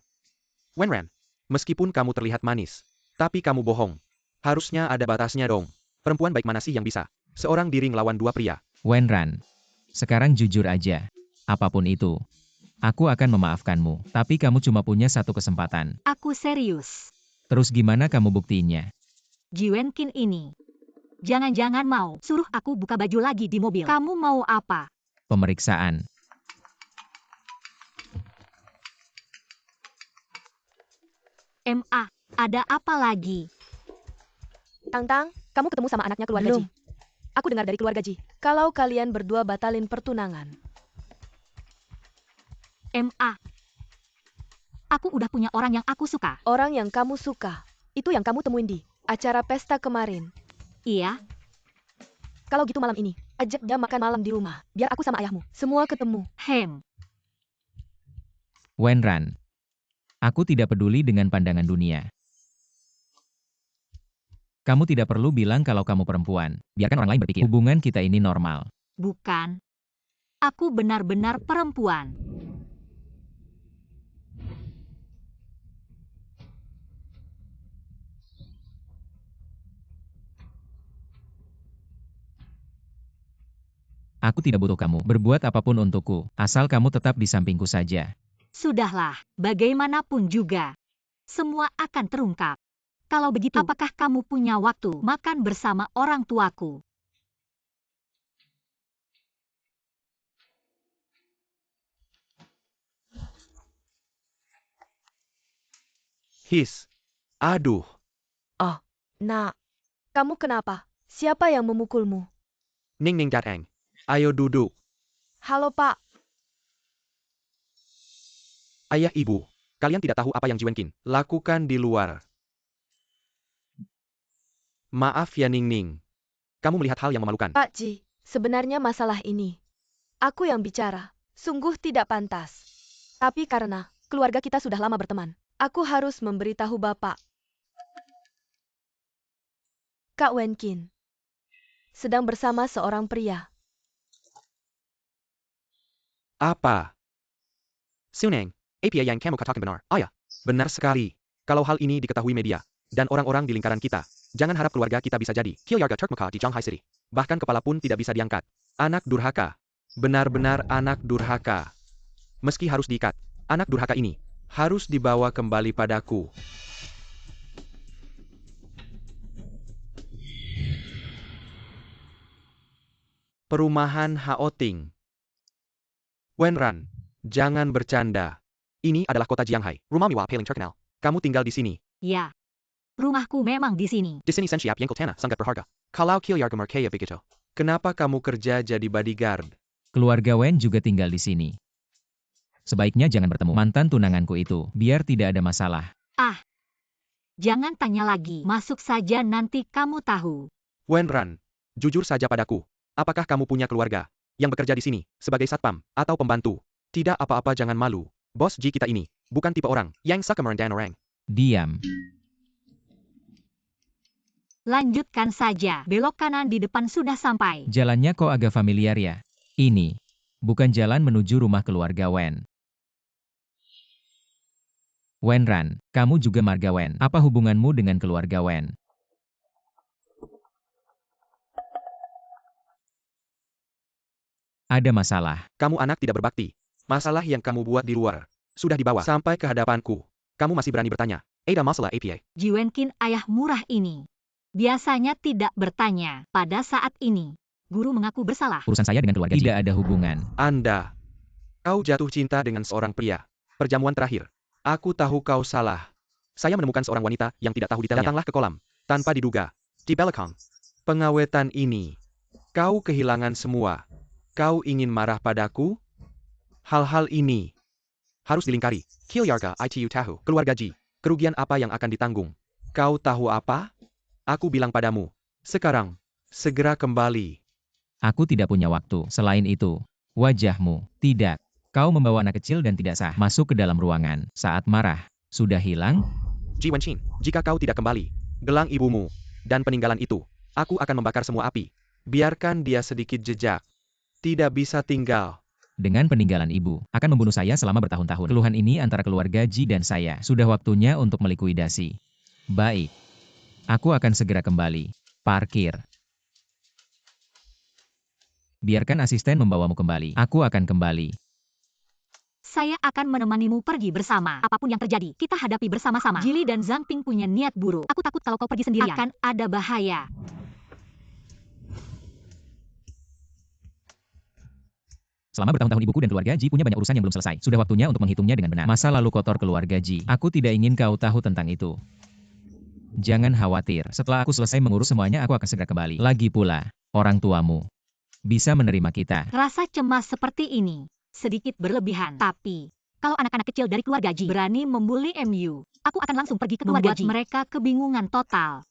S3: Wenran, meskipun kamu terlihat manis, tapi kamu bohong. Harusnya ada batasnya dong. Perempuan baik mana sih yang bisa seorang diri ngelawan dua pria?
S2: Wenran, sekarang jujur aja. Apapun itu, aku akan memaafkanmu. Tapi kamu cuma punya satu kesempatan.
S1: Aku serius.
S2: Terus gimana kamu buktiinnya?
S1: Ji Wenqin ini. Jangan-jangan mau suruh aku buka baju lagi di mobil. Kamu mau apa?
S2: Pemeriksaan.
S1: MA, ada apa lagi?
S4: Tang-Tang, kamu ketemu sama anaknya keluarga
S1: Belum.
S4: Ji. Aku dengar dari keluarga Ji, kalau kalian berdua batalin pertunangan.
S1: MA. Aku udah punya orang yang aku suka.
S4: Orang yang kamu suka, itu yang kamu temuin di acara pesta kemarin.
S1: Iya,
S4: Kalau gitu malam ini, ajak dia makan malam di rumah, biar aku sama ayahmu semua ketemu.
S2: Wenran, aku tidak peduli dengan pandangan dunia. Kamu tidak perlu bilang kalau kamu perempuan. Biarkan orang lain berpikir. Hubungan kita ini normal.
S1: bukan. Aku benar-benar perempuan.
S2: Aku tidak butuh kamu berbuat apapun untukku, asal kamu tetap di sampingku saja.
S1: Sudahlah, bagaimanapun juga. Semua akan terungkap. Kalau begitu, apakah kamu punya waktu makan bersama orang tuaku?
S3: His. Aduh.
S4: Nak, kamu kenapa? Siapa yang memukulmu?
S3: Ning Ning Gateng. Ayo duduk.
S4: Halo Pak,
S3: Ayah ibu. Kalian tidak tahu apa yang Ji Wenqin lakukan di luar. Maaf ya Ning Ning. Kamu melihat hal yang memalukan.
S4: Pak Ji, sebenarnya masalah ini. Aku yang bicara, sungguh tidak pantas. Tapi karena keluarga kita sudah lama berteman, aku harus memberitahu Bapak. Kak Wenqin sedang bersama seorang pria.
S3: Apa? Suneng, apa yang kamu katakan benar? Ayah, benar sekali. Kalau hal ini diketahui media, dan orang-orang di lingkaran kita, jangan harap keluarga kita bisa jadi Kilyarga Turkmeka di Shanghai City. Bahkan kepala pun tidak bisa diangkat. Anak durhaka. Benar-benar anak durhaka. Meski harus diikat, anak durhaka ini harus dibawa kembali padaku. Perumahan Haoting. Wenran, jangan bercanda. Ini adalah kota Jianghai, rumah mewah paling terkenal. Kamu tinggal di sini.
S1: Ya, rumahku memang di sini.
S3: Di sini Sensiap Yangkel Tanah sangat berharga. Kalau Kilyarga Merkaya begitu. Kenapa kamu kerja jadi bodyguard?
S2: Keluarga Wen juga tinggal di sini. Sebaiknya jangan bertemu mantan tunanganku itu, biar tidak ada masalah.
S1: Jangan tanya lagi. Masuk saja nanti kamu tahu.
S3: Wenran, jujur saja padaku. Apakah kamu punya keluarga yang bekerja di sini sebagai satpam atau pembantu? Tidak apa-apa, jangan malu. Bos Ji kita ini bukan tipe orang yang suka merendahin orang.
S2: Diam.
S1: Lanjutkan saja. Belok kanan di depan sudah sampai.
S2: Jalannya kok agak familiar ya? Ini. bukan jalan menuju rumah keluarga Wen. Wenran, kamu juga marga Wen. Apa hubunganmu dengan keluarga Wen? Ada masalah.
S3: Kamu anak tidak berbakti. Masalah yang kamu buat di luar sudah dibawa sampai ke hadapanku. Kamu masih berani bertanya. Ada masalah APA.
S1: Ji Wenqin ayah murah ini biasanya tidak bertanya. Pada saat ini, guru mengaku bersalah.
S2: Urusan saya dengan keluarga Ji tidak ada hubungan.
S3: Kau jatuh cinta dengan seorang pria. Perjamuan terakhir. Aku tahu kau salah. Saya menemukan seorang wanita yang tidak tahu detailnya. Datanglah ke kolam. Tanpa diduga. Di belakang. Pengawetan ini. Kau kehilangan semua. Kau ingin marah padaku? Hal-hal ini harus dilingkari. Kilyarga itu tahu. Keluarga Ji. Kerugian apa yang akan ditanggung? Kau tahu apa? Aku bilang padamu. Sekarang. Segera kembali.
S2: Aku tidak punya waktu. Selain itu, wajahmu. Tidak. Kau membawa anak kecil dan tidak sah. Masuk ke dalam ruangan. Saat marah. Sudah hilang?
S3: Ji Wenqin, jika kau tidak kembali, gelang ibumu, dan peninggalan itu, aku akan membakar semua api. Biarkan dia sedikit jejak. Tidak bisa tinggal.
S2: Dengan peninggalan ibu, akan membunuh saya selama bertahun-tahun. Keluhan ini antara keluarga Ji dan saya. Sudah waktunya untuk melikuidasi. Baik. Aku akan segera kembali. Parkir. Biarkan asisten membawamu kembali. Aku akan kembali.
S1: Saya akan menemanimu pergi bersama. Apapun yang terjadi, kita hadapi bersama-sama. Jili dan Zhang Ping punya niat buruk. Aku takut kalau kau pergi sendirian. Akan ada bahaya.
S2: Selama bertahun-tahun ibuku dan keluarga Ji punya banyak urusan yang belum selesai. Sudah waktunya untuk menghitungnya dengan benar. Masa lalu kotor keluarga Ji. Aku tidak ingin kau tahu tentang itu. Jangan khawatir. Setelah aku selesai mengurus semuanya, aku akan segera kembali. Lagi pula, orang tuamu bisa menerima kita.
S1: Rasa cemas seperti ini sedikit berlebihan. Tapi, kalau anak-anak kecil dari keluarga Ji berani membuli MU, aku akan langsung pergi ke keluarga Ji. Mereka kebingungan total.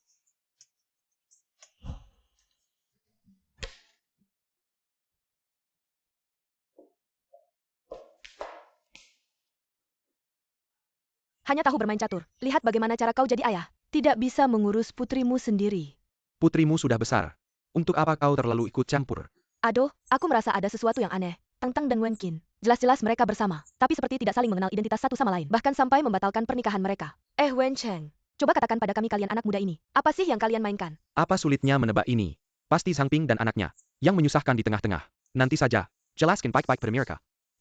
S4: Hanya tahu bermain catur. Lihat bagaimana cara kau jadi ayah. Tidak bisa mengurus putrimu sendiri.
S3: Putrimu sudah besar. Untuk apa kau terlalu ikut campur?
S4: Aduh, aku merasa ada sesuatu yang aneh. Tang dan Wenqin. Jelas-jelas mereka bersama. Tapi seperti tidak saling mengenal identitas satu sama lain. Bahkan sampai membatalkan pernikahan mereka. Wen Cheng. Coba katakan pada kami kalian anak muda ini. Apa sih yang kalian mainkan?
S3: Apa sulitnya menebak ini? Pasti Zhang Ping dan anaknya. Yang menyusahkan di tengah-tengah. Nanti saja. Jelaskan baik-baik pada mereka.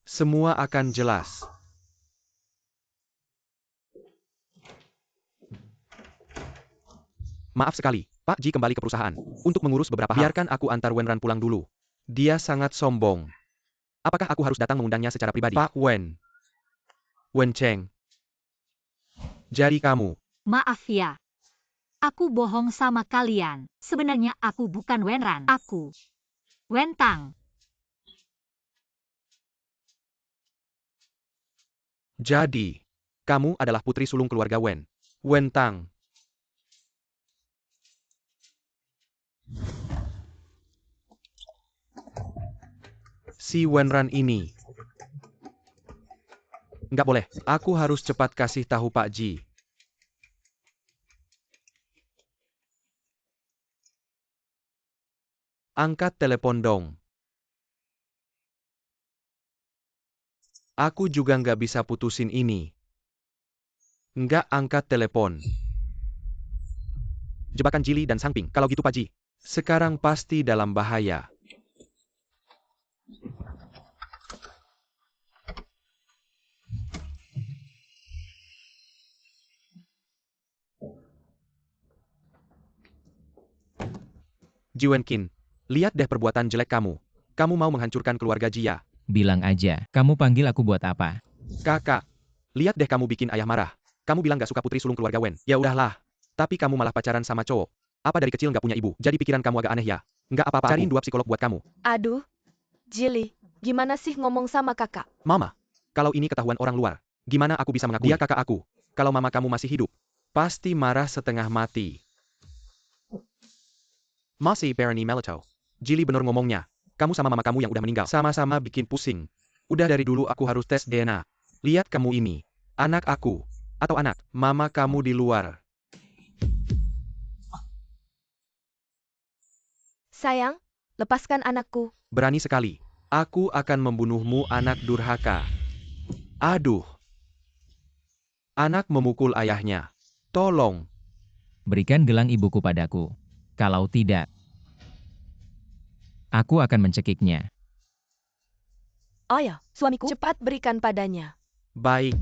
S3: Semua akan jelas. Maaf sekali, Pak Ji kembali ke perusahaan. Untuk mengurus beberapa hal. Biarkan aku antar Wenran pulang dulu. Dia sangat sombong. Apakah aku harus datang mengundangnya secara pribadi? Pak Wen. Wen Cheng. Jadi kamu.
S1: Maaf ya. Aku bohong sama kalian. Sebenarnya aku bukan Wenran. Aku Wen Tang.
S3: Jadi, kamu adalah putri sulung keluarga Wen. Wen Tang. Si Wenran ini. Nggak boleh, aku harus cepat kasih tahu Pak Ji. Angkat telepon dong. Aku juga nggak bisa putusin ini. Nggak angkat telepon. Jebakan Jili dan Zhang Ping. Kalau gitu Pak Ji, sekarang pasti dalam bahaya. Ji Wenqin, lihat deh perbuatan jelek kamu. Kamu mau menghancurkan keluarga Jia.
S2: Bilang aja, kamu panggil aku buat apa?
S3: Kakak, lihat deh kamu bikin ayah marah. Kamu bilang gak suka putri sulung keluarga Wen. Ya udahlah. Tapi kamu malah pacaran sama cowok. Apa dari kecil gak punya ibu? Jadi pikiran kamu agak aneh ya? Nggak apa-apa, cariin 2 psikolog buat kamu.
S4: Aduh, Jili, gimana sih ngomong sama kakak?
S3: Mama, kalau ini ketahuan orang luar, gimana aku bisa mengakui? Dia kakak aku. Kalau mama kamu masih hidup, pasti marah setengah mati. Masih Barony Melito. Jili bener ngomongnya. Kamu sama mama kamu yang udah meninggal. Sama-sama bikin pusing. Udah dari dulu aku harus tes DNA. Lihat kamu ini. Anak aku. Atau anak mama kamu di luar.
S4: Sayang, lepaskan anakku.
S3: Berani sekali. Aku akan membunuhmu, anak durhaka. Aduh. Anak memukul ayahnya. Tolong.
S2: Berikan gelang ibuku padaku. Kalau tidak, aku akan mencekiknya.
S4: Ayah, suamiku, cepat berikan padanya.
S3: Baik.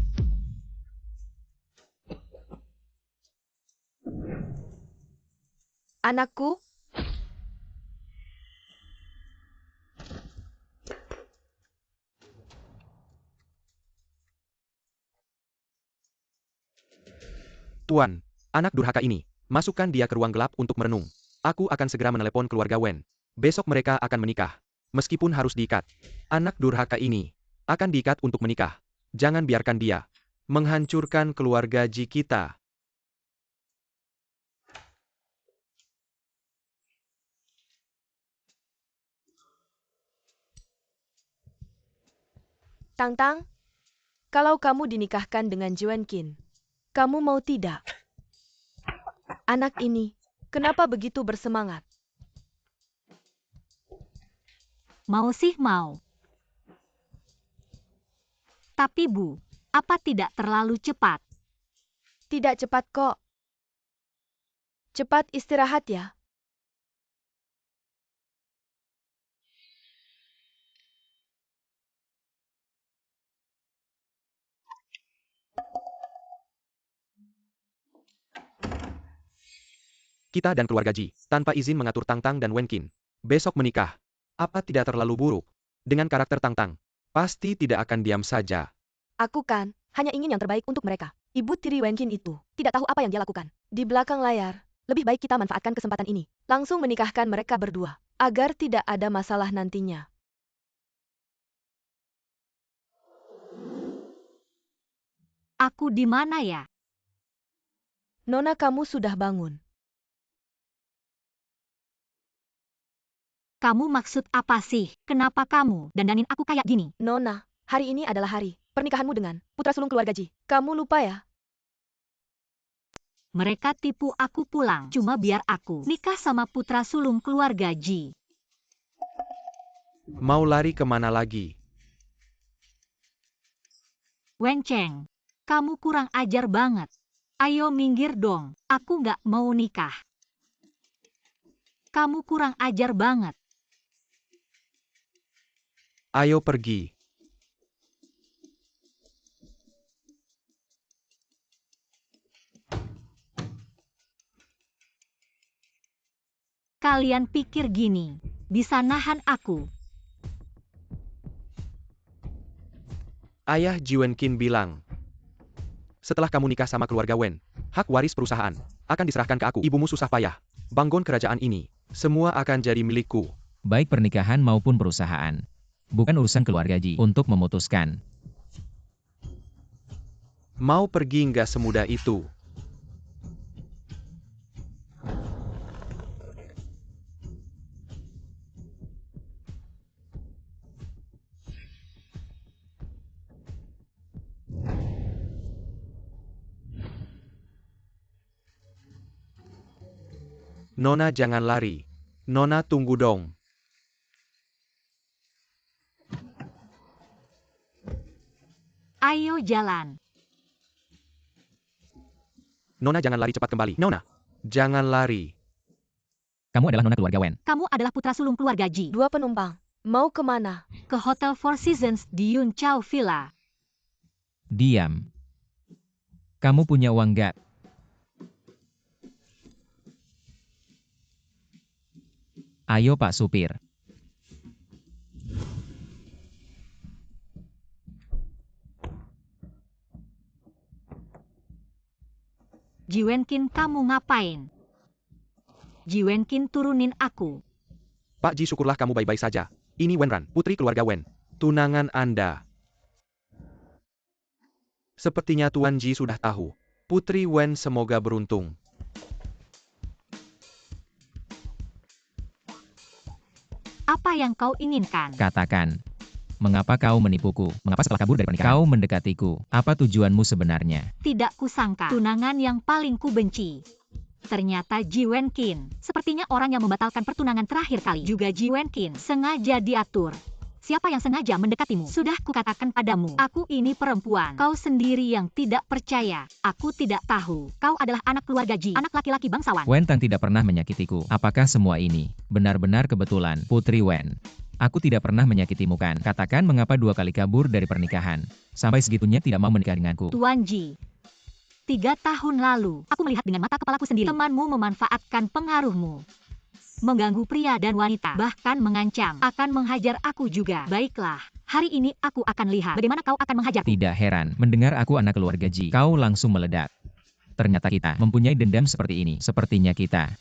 S4: Anakku,
S3: Tuan, anak durhaka ini, masukkan dia ke ruang gelap untuk merenung. Aku akan segera menelepon keluarga Wen. Besok mereka akan menikah. Meskipun harus diikat. Anak durhaka ini akan diikat untuk menikah. Jangan biarkan dia menghancurkan keluarga Ji kita.
S4: Tang-Tang, kalau kamu dinikahkan dengan Juen Qin, kamu mau tidak? Anak ini, kenapa begitu bersemangat?
S1: Mau sih mau. Tapi Bu, apa tidak terlalu cepat?
S4: Tidak cepat kok. Cepat istirahat ya.
S3: Kita dan keluarga Ji, tanpa izin mengatur Tang-Tang dan Wen Qin. Besok menikah. Apa tidak terlalu buruk? Dengan karakter Tang-Tang, pasti tidak akan diam saja.
S4: Aku kan, hanya ingin yang terbaik untuk mereka. Ibu tiri Wen Qin itu, tidak tahu apa yang dia lakukan. Di belakang layar, lebih baik kita manfaatkan kesempatan ini. Langsung menikahkan mereka berdua, agar tidak ada masalah nantinya.
S1: Aku di mana ya?
S4: Nona, kamu sudah bangun.
S1: Kamu maksud apa sih? Kenapa kamu dandanin aku kayak gini?
S4: Nona, hari ini adalah hari pernikahanmu dengan putra sulung keluarga Ji. Kamu lupa ya?
S1: Mereka tipu aku pulang cuma biar aku nikah sama putra sulung keluarga Ji.
S3: Mau lari kemana lagi?
S1: Wen Cheng, kamu kurang ajar banget. Ayo minggir dong, aku nggak mau nikah. Kamu kurang ajar banget.
S3: Ayo pergi.
S1: Kalian pikir gini, bisa nahan aku?
S3: Ayah Ji Wen Qin bilang, setelah kamu nikah sama keluarga Wen, hak waris perusahaan akan diserahkan ke aku. Ibumu susah payah bangun kerajaan ini. Semua akan jadi milikku.
S2: Baik pernikahan maupun perusahaan. Bukan urusan keluarga Ji untuk memutuskan.
S3: Mau pergi nggak semudah itu. Nona jangan lari. Nona tunggu dong.
S1: Ayo jalan.
S3: Nona jangan lari, cepat kembali. Nona, jangan lari.
S2: Kamu adalah nona keluarga Wen.
S1: Kamu adalah putra sulung keluarga Ji.
S4: Dua penumpang, mau kemana?
S1: Ke Hotel Four Seasons di Yun Chao Villa.
S2: Diam. Kamu punya uang gak? Ayo Pak Supir.
S1: Ji Wen Qin, kamu ngapain? Ji Wen Qin, turunin aku.
S3: Pak Ji, syukurlah kamu baik-baik saja. Ini Wenran, putri keluarga Wen. Tunangan Anda. Sepertinya Tuan Ji sudah tahu. Putri Wen semoga beruntung.
S1: Apa yang kau inginkan?
S2: Katakan. Mengapa kau menipuku? Mengapa setelah kabur dari pernikahan kau mendekatiku? Apa tujuanmu sebenarnya?
S1: Tidak kusangka, tunangan yang paling kubenci. Ternyata Ji Wen Qin, sepertinya orang yang membatalkan pertunangan terakhir kali. Juga Ji Wen Qin, sengaja diatur. siapa yang sengaja mendekatimu? Sudah kukatakan padamu, aku ini perempuan. Kau sendiri yang tidak percaya. Aku tidak tahu. Kau adalah anak keluarga Ji, anak laki-laki bangsawan.
S2: Wen Tang tidak pernah menyakitiku. Apakah semua ini benar-benar kebetulan, Putri Wen? Aku tidak pernah menyakitimu kan? Katakan mengapa 2 kali kabur dari pernikahan. Sampai segitunya tidak mau menikah denganku.
S1: Tuan Ji, 3 tahun lalu, aku melihat dengan mata kepalaku sendiri. Temanmu memanfaatkan pengaruhmu, mengganggu pria dan wanita, bahkan mengancam akan menghajar aku juga. Baiklah, hari ini aku akan lihat bagaimana kau akan menghajarku.
S2: Tidak heran, mendengar aku anak keluarga Ji, kau langsung meledak. Ternyata kita mempunyai dendam seperti ini. Sepertinya kita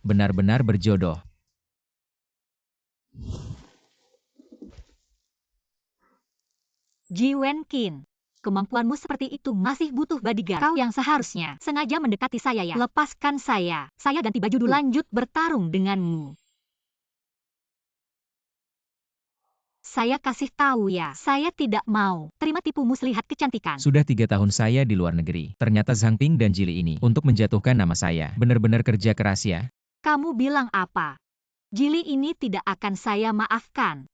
S2: benar-benar berjodoh.
S1: Ji Wenqin, kemampuanmu seperti itu masih butuh bodyguard. Kau yang seharusnya sengaja mendekati saya ya. Lepaskan saya ganti baju dulu. Lanjut bertarung denganmu. Saya kasih tahu ya, saya tidak mau terima tipu muslihat kecantikan.
S2: Sudah 3 tahun saya di luar negeri. Ternyata Zhang Ping dan Jili ini untuk menjatuhkan nama saya. Benar-benar kerja keras ya.
S1: Kamu bilang apa? Jili ini tidak akan saya maafkan.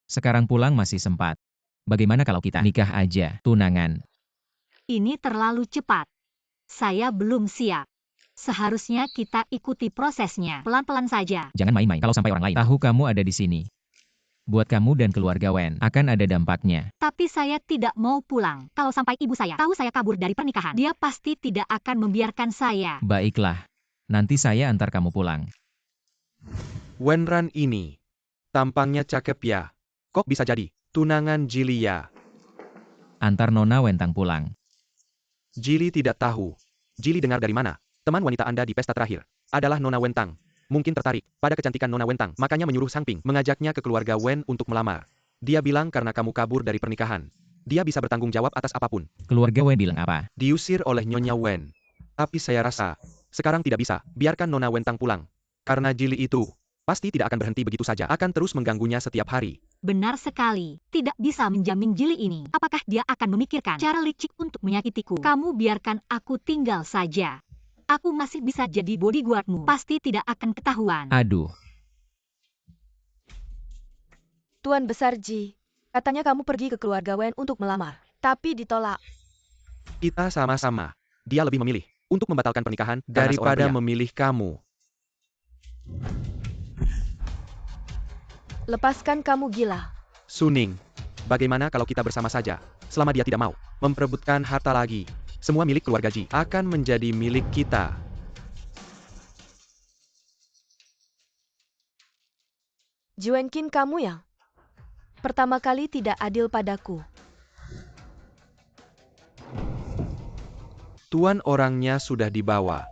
S2: Sekarang pulang masih sempat. Bagaimana kalau kita nikah aja, tunangan?
S1: Ini terlalu cepat. Saya belum siap. Seharusnya kita ikuti prosesnya pelan-pelan saja.
S2: Jangan main-main kalau sampai orang lain tahu kamu ada di sini. Buat kamu dan keluarga Wen akan ada dampaknya.
S1: Tapi saya tidak mau pulang. Kalau sampai ibu saya tahu saya kabur dari pernikahan, dia pasti tidak akan membiarkan saya.
S2: Baiklah, nanti saya antar kamu pulang.
S3: Wenran ini tampangnya cakep ya. Kok bisa jadi tunangan Jili ya?
S2: Antar Nona Wen Tang pulang.
S3: Jili tidak tahu. Jili dengar dari mana? Teman wanita Anda di pesta terakhir adalah Nona Wen Tang. Mungkin tertarik pada kecantikan Nona Wen Tang, makanya menyuruh Zhang Ping mengajaknya ke keluarga Wen untuk melamar. Dia bilang karena kamu kabur dari pernikahan, dia bisa bertanggung jawab atas apapun.
S2: Keluarga Wen bilang apa?
S3: Diusir oleh Nyonya Wen. Tapi saya rasa sekarang tidak bisa. Biarkan Nona Wen Tang pulang. Karena Jili itu pasti tidak akan berhenti begitu saja. Akan terus mengganggunya setiap hari.
S1: Benar sekali. Tidak bisa menjamin Jili ini. Apakah dia akan memikirkan cara licik untuk menyakitiku? Kamu biarkan aku tinggal saja. Aku masih bisa jadi bodyguardmu. Pasti tidak akan ketahuan.
S2: Aduh.
S4: Tuan Besar Ji, katanya kamu pergi ke keluarga Wen untuk melamar, tapi ditolak.
S3: Kita sama-sama. Dia lebih memilih untuk membatalkan pernikahan daripada memilih kamu.
S4: Lepaskan, kamu gila.
S3: Suning, bagaimana kalau kita bersama saja? Selama dia tidak mau memperebutkan harta lagi, semua milik keluarga Ji akan menjadi milik kita.
S4: Ji Wenqin, kamu yang pertama kali tidak adil padaku.
S3: Tuan, orangnya sudah dibawa.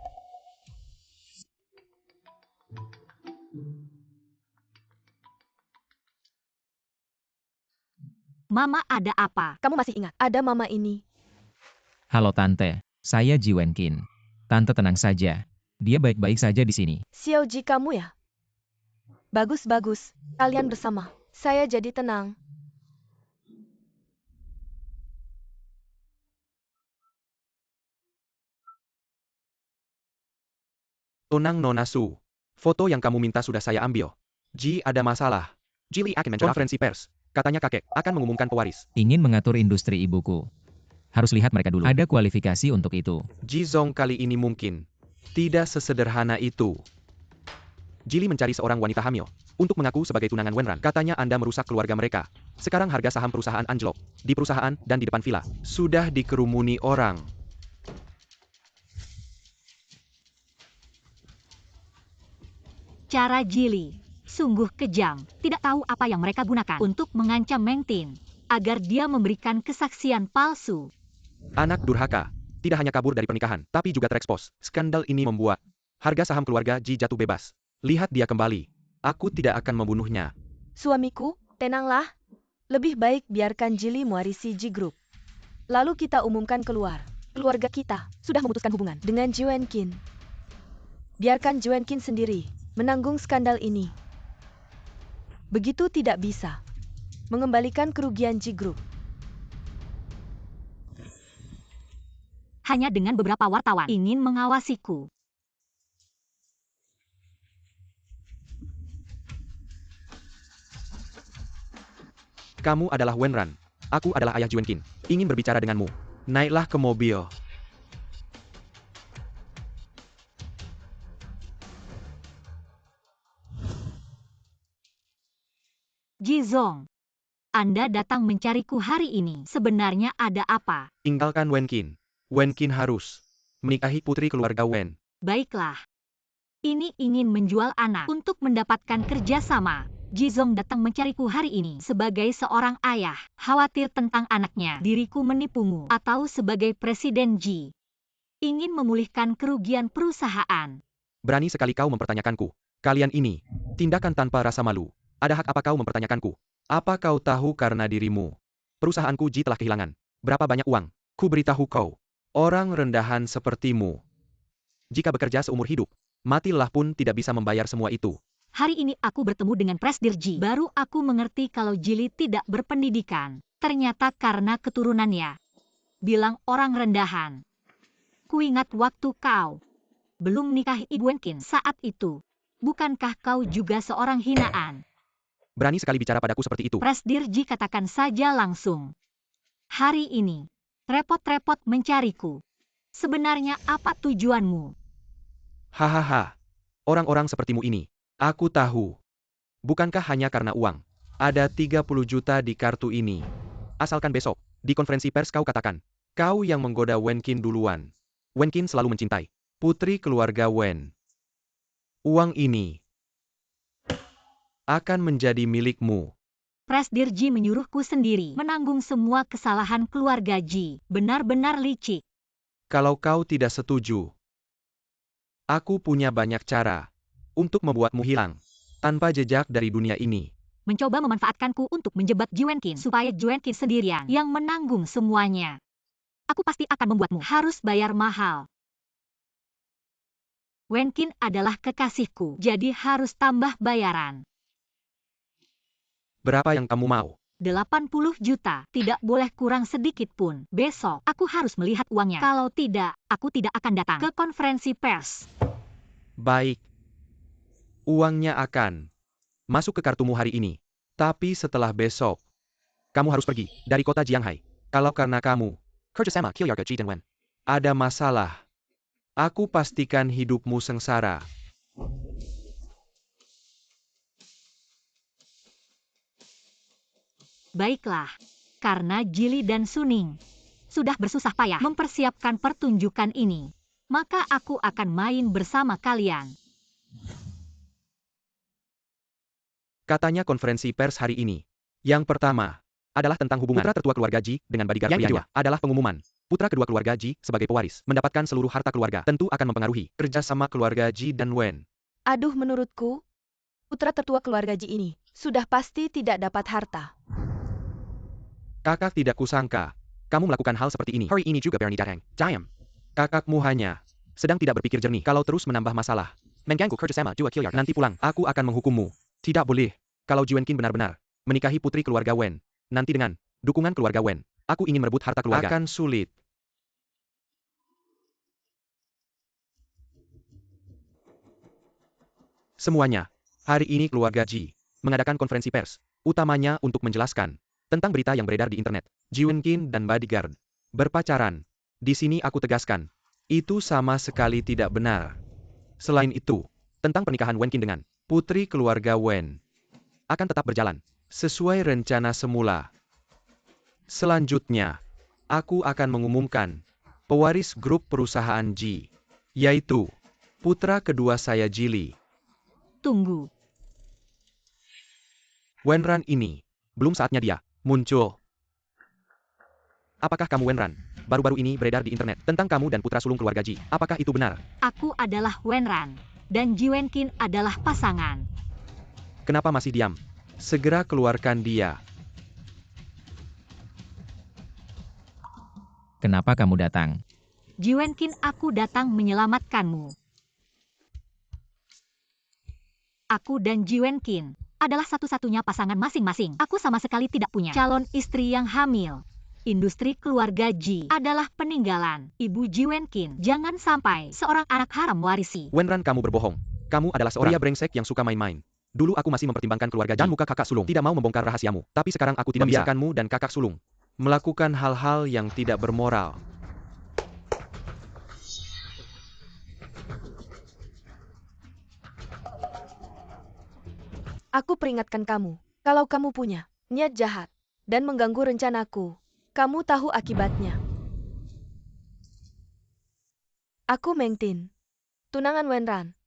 S1: Mama, ada apa?
S4: Kamu masih ingat, ada mama ini.
S2: Halo Tante, saya Ji Wenqin. Tante tenang saja. Dia baik-baik saja di sini.
S4: Xiao Ji, kamu ya? Bagus-bagus, kalian bersama. Saya jadi tenang.
S3: Tonang Nona Su. Foto yang kamu minta sudah saya ambil. Ji, ada masalah. Jili akan konferensi pers. Katanya kakek akan mengumumkan pewaris.
S2: Ingin mengatur industri ibuku. Harus lihat mereka dulu. Ada kualifikasi untuk itu.
S3: Ji Zong kali ini mungkin tidak sesederhana itu. Jili mencari seorang wanita hamil untuk mengaku sebagai tunangan Wenran. Katanya Anda merusak keluarga mereka. Sekarang harga saham perusahaan anjlok. Di perusahaan dan di depan villa sudah dikerumuni orang.
S1: Cara Jili sungguh kejam. Tidak tahu apa yang mereka gunakan untuk mengancam Meng Tin agar dia memberikan kesaksian palsu.
S3: Anak durhaka. Tidak hanya kabur dari pernikahan, tapi juga terekspos. Skandal ini membuat harga saham keluarga Ji jatuh bebas. Lihat dia kembali. Aku tidak akan membunuhnya.
S4: Suamiku, tenanglah. Lebih baik biarkan Jili mewarisi Ji Group. Lalu kita umumkan keluar. Keluarga kita sudah memutuskan hubungan dengan Ji Wenqin. Biarkan Ji Wenqin sendiri menanggung skandal ini. Begitu tidak bisa mengembalikan kerugian Ji Group.
S1: Hanya dengan beberapa wartawan ingin mengawasiku.
S3: Kamu adalah Wenran. Aku adalah ayah Ji Wenqin. Ingin berbicara denganmu. Naiklah ke mobil.
S1: Jizong, Anda datang mencariku hari ini. Sebenarnya ada apa?
S3: Tinggalkan Wenqin. Wenqin harus menikahi putri keluarga Wen.
S1: Baiklah. Ini ingin menjual anak untuk mendapatkan kerjasama. Jizong datang mencariku hari ini sebagai seorang ayah, khawatir tentang anaknya. Diriku menipumu atau sebagai Presiden Ji. Ingin memulihkan kerugian perusahaan.
S3: Berani sekali kau mempertanyakanku. Kalian ini, tindakan tanpa rasa malu. Ada hak apa kau mempertanyakanku? Apa kau tahu karena dirimu? Perusahaanku Ji telah kehilangan. Berapa banyak uang? Ku beritahu kau. Orang rendahan sepertimu. Jika bekerja seumur hidup, matilah pun tidak bisa membayar semua itu.
S1: Hari ini aku bertemu dengan Presdir Ji. Baru aku mengerti kalau Jili tidak berpendidikan. Ternyata karena keturunannya. Bilang orang rendahan. Kuingat waktu kau belum nikahi Ibu Wenqin saat itu. Bukankah kau juga seorang hinaan?
S3: Berani sekali bicara padaku seperti itu.
S1: Presdir Ji katakan saja langsung. Hari ini, repot-repot mencariku. Sebenarnya apa tujuanmu?
S3: Hahaha. Orang-orang sepertimu ini. Aku tahu. Bukankah hanya karena uang? Ada 30 juta di kartu ini. Asalkan besok, di konferensi pers kau katakan. Kau yang menggoda Wenqin duluan. Wenqin selalu mencintai putri keluarga Wen. Uang ini akan menjadi milikmu.
S1: Presdir Ji menyuruhku sendiri menanggung semua kesalahan keluarga Ji. Benar-benar licik.
S3: Kalau kau tidak setuju, aku punya banyak cara untuk membuatmu hilang tanpa jejak dari dunia ini.
S1: Mencoba memanfaatkanku untuk menjebak Ji Wenqin supaya Ji Wenqin sendirian yang menanggung semuanya. Aku pasti akan membuatmu harus bayar mahal. Wenqin adalah kekasihku, jadi harus tambah bayaran.
S3: Berapa yang kamu mau?
S1: 80 juta, tidak boleh kurang sedikit pun. Besok, aku harus melihat uangnya. Kalau tidak, aku tidak akan datang ke konferensi pers.
S3: Baik. Uangnya akan masuk ke kartumu hari ini. Tapi setelah besok, kamu harus pergi dari kota Jianghai. Kalau karena kamu, kerjasama Kilyarga Ji dan Wen, ada masalah, aku pastikan hidupmu sengsara.
S1: Baiklah, karena Jili dan Suning sudah bersusah payah mempersiapkan pertunjukan ini, maka aku akan main bersama kalian.
S3: Katanya konferensi pers hari ini. Yang pertama adalah tentang hubungan putra tertua keluarga Ji dengan bodyguard prianya. Yang kedua adalah pengumuman. Putra kedua keluarga Ji sebagai pewaris mendapatkan seluruh harta keluarga. Tentu akan mempengaruhi kerjasama keluarga Ji dan Wen.
S4: Aduh, menurutku, putra tertua keluarga Ji ini sudah pasti tidak dapat harta.
S3: Kakak tidak kusangka kamu melakukan hal seperti ini. Hari ini juga Bernie datang. Jayam. Kakakmu hanya sedang tidak berpikir jernih. Kalau terus menambah masalah, mengganggu kerjasama dua Kilyarga. Nanti pulang, aku akan menghukummu. Tidak boleh. Kalau Ji Wenqin benar-benar menikahi putri keluarga Wen, nanti dengan dukungan keluarga Wen, aku ingin merebut harta keluarga. Akan sulit. Semuanya, hari ini keluarga Ji mengadakan konferensi pers, utamanya untuk menjelaskan tentang berita yang beredar di internet. Ji Wenqin dan bodyguard berpacaran. Di sini aku tegaskan, itu sama sekali tidak benar. Selain itu, tentang pernikahan Wenqin dengan putri keluarga Wen akan tetap berjalan sesuai rencana semula. Selanjutnya, aku akan mengumumkan pewaris grup perusahaan Ji, yaitu putra kedua saya Jili.
S1: Tunggu.
S3: Wenran ini, belum saatnya dia muncul. Apakah kamu Wenran? Baru-baru ini beredar di internet tentang kamu dan putra sulung keluarga Ji. Apakah itu benar?
S1: Aku adalah Wenran, dan Ji Wenqin adalah pasangan.
S3: Kenapa masih diam? Segera keluarkan dia.
S2: Kenapa kamu datang?
S1: Ji Wenqin, aku datang menyelamatkanmu. Aku dan Ji Wenqin adalah satu-satunya pasangan masing-masing. Aku sama sekali tidak punya calon istri yang hamil. Industri keluarga Ji adalah peninggalan Ibu Ji Wenqin. Jangan sampai seorang anak haram warisi.
S3: Wenran, kamu berbohong. Kamu adalah seorang pria brengsek yang suka main-main. Dulu aku masih mempertimbangkan keluarga dan muka kakak sulung. Tidak mau membongkar rahasiamu. Tapi sekarang aku tidak membiarkanmu dan kakak sulung melakukan hal-hal yang tidak bermoral.
S4: Aku peringatkan kamu, kalau kamu punya niat jahat dan mengganggu rencanaku, kamu tahu akibatnya. Aku Meng Tin, tunangan Wenran.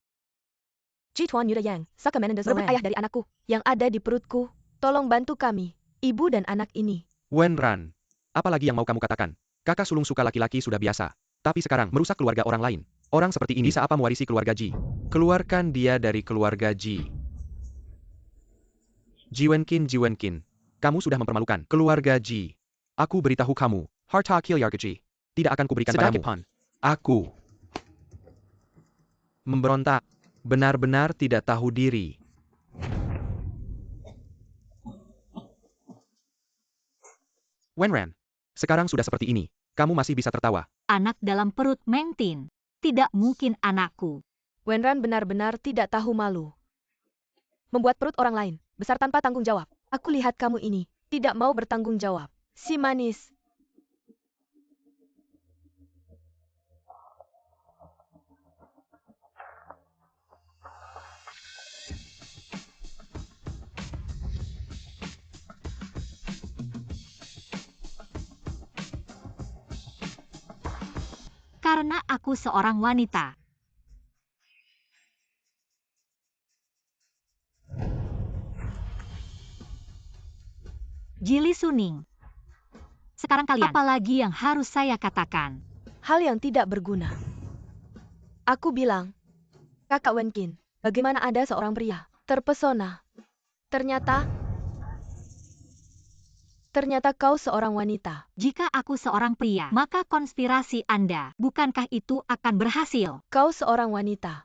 S4: Jituan Yuda Yang, Saka Menendez merebut ayah dari anakku yang ada di perutku. Tolong bantu kami, ibu dan anak ini.
S3: Wenran, apa lagi yang mau kamu katakan? Kakak sulung suka laki-laki sudah biasa. Tapi sekarang merusak keluarga orang lain. Orang seperti ini bisa apa mewarisi keluarga Ji? Keluarkan dia dari keluarga Ji. Ji Wenkin, kamu sudah mempermalukan keluarga Ji. Aku beritahu kamu, harta keluarga Ji tidak akan kuberikan padamu. Aku memberontak, benar-benar tidak tahu diri. Wenran, sekarang sudah seperti ini, kamu masih bisa tertawa.
S1: Anak dalam perut Meng Tin. Tidak mungkin anakku.
S4: Wenran benar-benar tidak tahu malu. Membuat perut orang lain besar tanpa tanggung jawab. Aku lihat kamu ini tidak mau bertanggung jawab. Si manis.
S1: Karena aku seorang wanita. Jili Suning. Sekarang kalian, apalagi yang harus saya katakan?
S4: Hal yang tidak berguna. Aku bilang, Kakak Wenkin, bagaimana ada seorang pria terpesona? Ternyata kau seorang wanita.
S1: Jika aku seorang pria, maka konspirasi Anda, bukankah itu akan berhasil?
S4: Kau seorang wanita.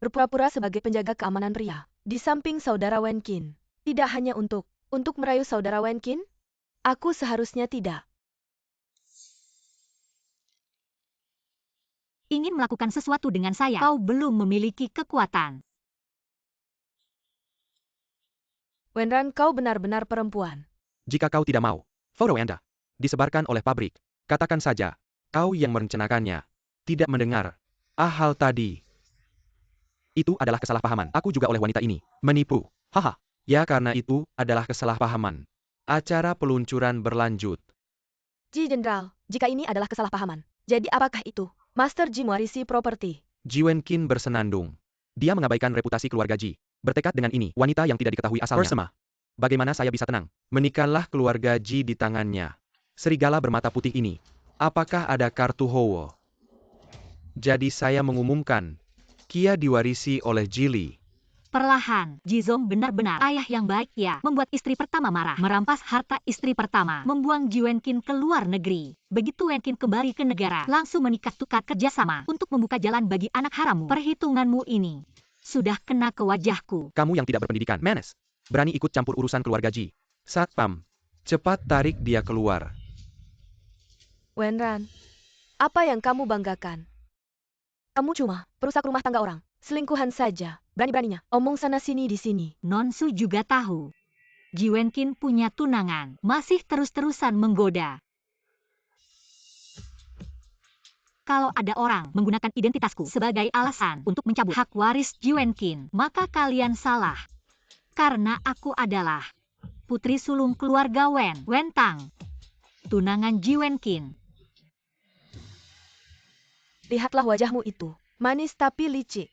S4: Berpura-pura sebagai penjaga keamanan pria. Di samping saudara Wenkin. Tidak hanya untuk merayu saudara Wenkin? Aku seharusnya tidak.
S1: Ingin melakukan sesuatu dengan saya, kau belum memiliki kekuatan.
S4: Wenran, kau benar-benar perempuan.
S3: Jika kau tidak mau, foto Anda disebarkan oleh pabrik. Katakan saja, kau yang merencanakannya. Tidak mendengar. Hal tadi. Itu adalah kesalahpahaman. Aku juga oleh wanita ini. Menipu. Haha. Ya karena itu adalah kesalahpahaman. Acara peluncuran berlanjut.
S4: Ji Jenderal, jika ini adalah kesalahpahaman, jadi apakah itu? Master Ji mewarisi properti.
S3: Ji Wenkin bersenandung. Dia mengabaikan reputasi keluarga Ji. Bertekad dengan ini, wanita yang tidak diketahui asalnya. Persema. Bagaimana saya bisa tenang? Menikahlah keluarga Ji di tangannya. Serigala bermata putih ini. Apakah ada kartu Howo? Jadi saya mengumumkan, Kia diwarisi oleh Jili.
S1: Perlahan, Jizong benar-benar ayah yang baik ya. Membuat istri pertama marah. Merampas harta istri pertama. Membuang Ji Wenkin ke luar negeri. Begitu Wenkin kembali ke negara, langsung menikah tukar kerjasama untuk membuka jalan bagi anak harammu. Perhitunganmu ini sudah kena ke wajahku.
S3: Kamu yang tidak berpendidikan, Manes. Berani ikut campur urusan keluarga Ji. Satpam, cepat tarik dia keluar.
S4: Wenran, apa yang kamu banggakan? Kamu cuma perusak rumah tangga orang. Selingkuhan saja. Berani-beraninya omong sana-sini di sini.
S1: Nonsu juga tahu. Ji Wenkin punya tunangan. Masih terus-terusan menggoda. Kalau ada orang menggunakan identitasku sebagai alasan untuk mencabut hak waris Ji Wenkin, maka kalian salah. Karena aku adalah putri sulung keluarga Wen Tang. Tunangan Ji Wenkin.
S4: Lihatlah wajahmu itu. Manis tapi licik.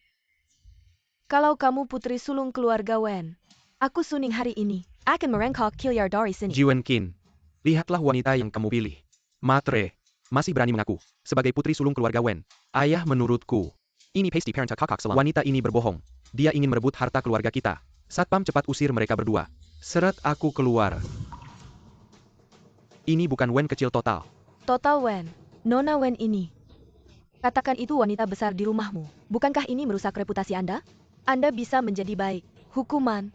S4: Kalau kamu putri sulung keluarga Wen, aku Suning hari ini akan merengkok Kilyar dari sini.
S3: Ji Wenkin, lihatlah wanita yang kamu pilih. Matre, masih berani mengaku sebagai putri sulung keluarga Wen. Ayah menurutku, ini pasti parent kakak selam. Wanita ini berbohong. Dia ingin merebut harta keluarga kita. Satpam cepat usir mereka berdua. Seret aku keluar. Ini bukan Wen kecil total.
S4: Total Wen, Nona Wen ini. Katakan itu wanita besar di rumahmu. Bukankah ini merusak reputasi Anda? Anda bisa menjadi baik. Hukuman.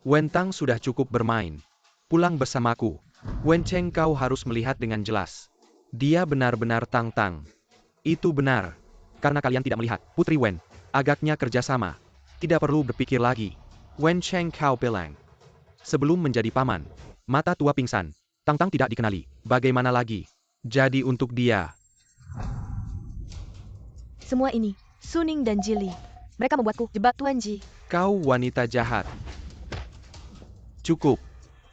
S3: Wen Tang sudah cukup bermain. Pulang bersamaku. Wen Cheng kau harus melihat dengan jelas. Dia benar-benar Tang. Itu benar. Karena kalian tidak melihat. Putri Wen. Agaknya kerjasama. Tidak perlu berpikir lagi. Wen Cheng kau bilang. Sebelum menjadi paman, mata tua pingsan. Tang Tang tidak dikenali. Bagaimana lagi? Jadi untuk dia.
S4: Semua ini, Suning dan Jili. Mereka membuatku jebak Tuan Ji.
S3: Kau wanita jahat. Cukup.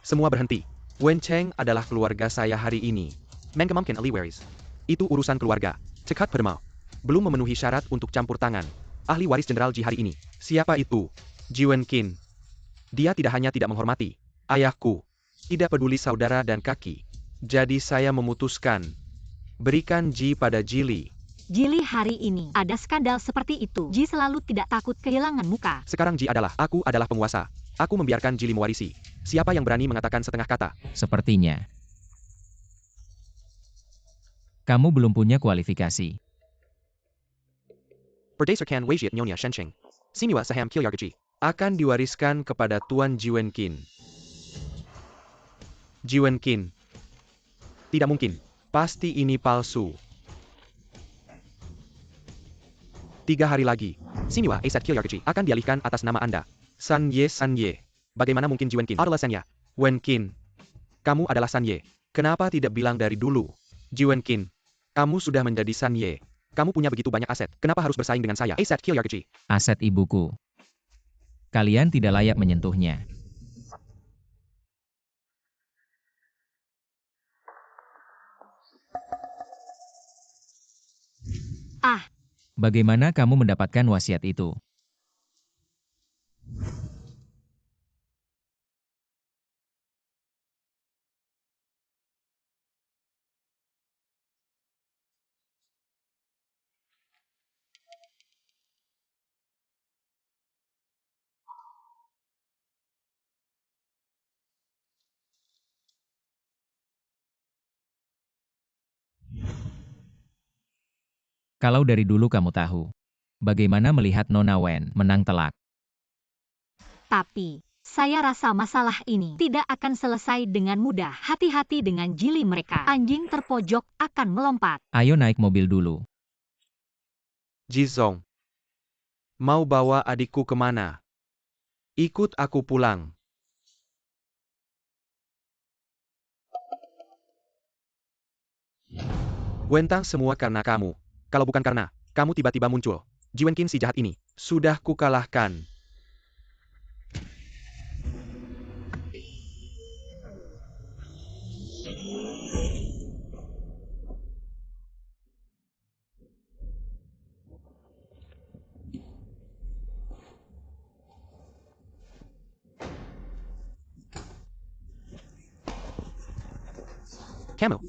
S3: Semua berhenti. Wen Cheng adalah keluarga saya hari ini. Mengkemamkin Aliwaris. Itu urusan keluarga. Cekat Permau. Belum memenuhi syarat untuk campur tangan. Ahli waris Jenderal Ji hari ini. Siapa itu? Ji Wen Qin. Dia tidak hanya tidak menghormati ayahku. Tidak peduli saudara dan kaki. Jadi saya memutuskan. Berikan Ji pada Jili.
S1: Jili hari ini ada skandal seperti itu. Ji selalu tidak takut kehilangan muka.
S3: Sekarang Ji aku adalah penguasa. Aku membiarkan Jili mewarisi. Siapa yang berani mengatakan setengah kata?
S2: Sepertinya kamu belum punya kualifikasi.
S3: Berdasarkan wasiat Nyonya Shencheng, Siniwa Saham Kilyargaji akan diwariskan kepada Tuan Ji Wen Qin. Ji Wen Qin. Tidak mungkin. Pasti ini palsu. 3 hari lagi, Siniwa Asat Kilyargaji akan dialihkan atas nama Anda. San Ye. Bagaimana mungkin Ji Wen Qin adalah San Ye? Wen Qin. Kamu adalah San Ye. Kenapa tidak bilang dari dulu? Ji Wen Qin. Kamu sudah menjadi San Ye. Kamu punya begitu banyak aset. Kenapa harus bersaing dengan saya? Asat Kilyargaji.
S2: Aset ibuku. Kalian tidak layak menyentuhnya.
S1: Ah,
S2: Bagaimana kamu mendapatkan wasiat itu? Kalau dari dulu kamu tahu, bagaimana melihat Nona Wen menang telak?
S1: tapi saya rasa masalah ini tidak akan selesai dengan mudah. Hati-hati dengan Jili mereka. Anjing terpojok akan melompat.
S2: Ayo naik mobil dulu.
S3: Ji Zong. Mau bawa adikku kemana? Ikut aku pulang. Wentang semua karena kamu. Kalau bukan karena kamu tiba-tiba muncul. Ji Wen Qin si jahat ini. Sudah kukalahkan.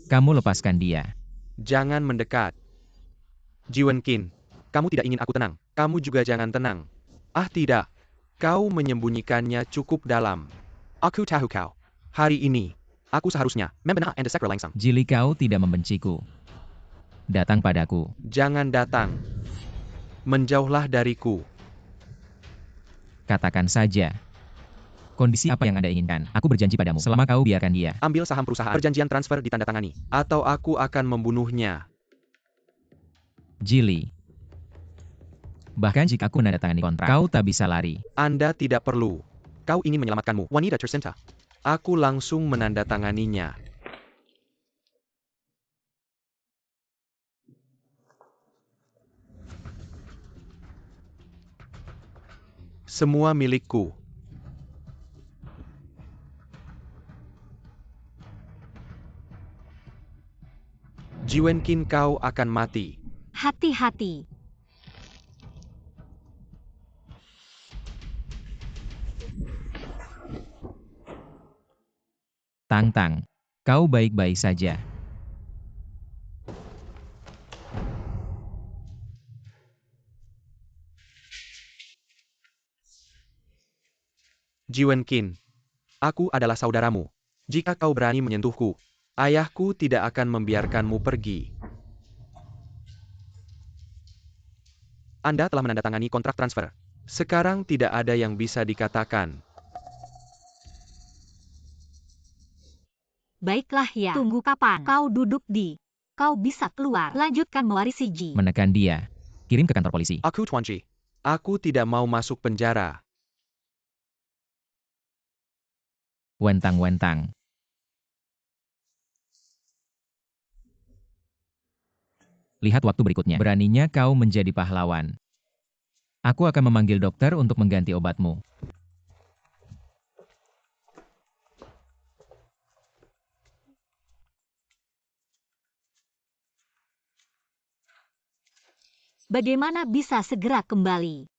S2: Kamu lepaskan dia.
S3: Jangan mendekat. Ji Wen Qin. Kamu tidak ingin aku tenang. Kamu juga jangan tenang. Ah tidak. Kau menyembunyikannya cukup dalam. Aku tahu kau. Hari ini, aku seharusnya membenah and sekre langsung.
S2: Jili kau tidak membenciku. Datang padaku.
S3: Jangan datang. Menjauhlah dariku.
S2: Katakan saja. Kondisi apa yang Anda inginkan? Aku berjanji padamu, selama kau biarkan dia.
S3: Ambil saham perusahaan. Perjanjian transfer ditandatangani. Atau aku akan membunuhnya.
S2: Jili. Bahkan jika aku menandatangani kontrak, kau tak bisa lari.
S3: Anda tidak perlu. Kau ingin menyelamatkanmu, wanita tercinta. Aku langsung menandatanganinya. Semua milikku. Ji Wen Qin kau akan mati.
S1: Hati-hati.
S2: Tang Tang. Kau baik-baik saja.
S3: Ji Wen Qin. Aku adalah saudaramu. Jika kau berani menyentuhku, ayahku tidak akan membiarkanmu pergi. Anda telah menandatangani kontrak transfer. Sekarang tidak ada yang bisa dikatakan.
S1: Baiklah ya. Tunggu kapan kau duduk di. Kau bisa keluar. Lanjutkan mewarisi Ji.
S2: Menekan dia. Kirim ke kantor polisi.
S3: Aku Tuan Ji. Aku tidak mau masuk penjara.
S2: Wentang-wentang. Lihat waktu berikutnya. Beraninya kau menjadi pahlawan. Aku akan memanggil dokter untuk mengganti obatmu.
S1: Bagaimana bisa segera kembali?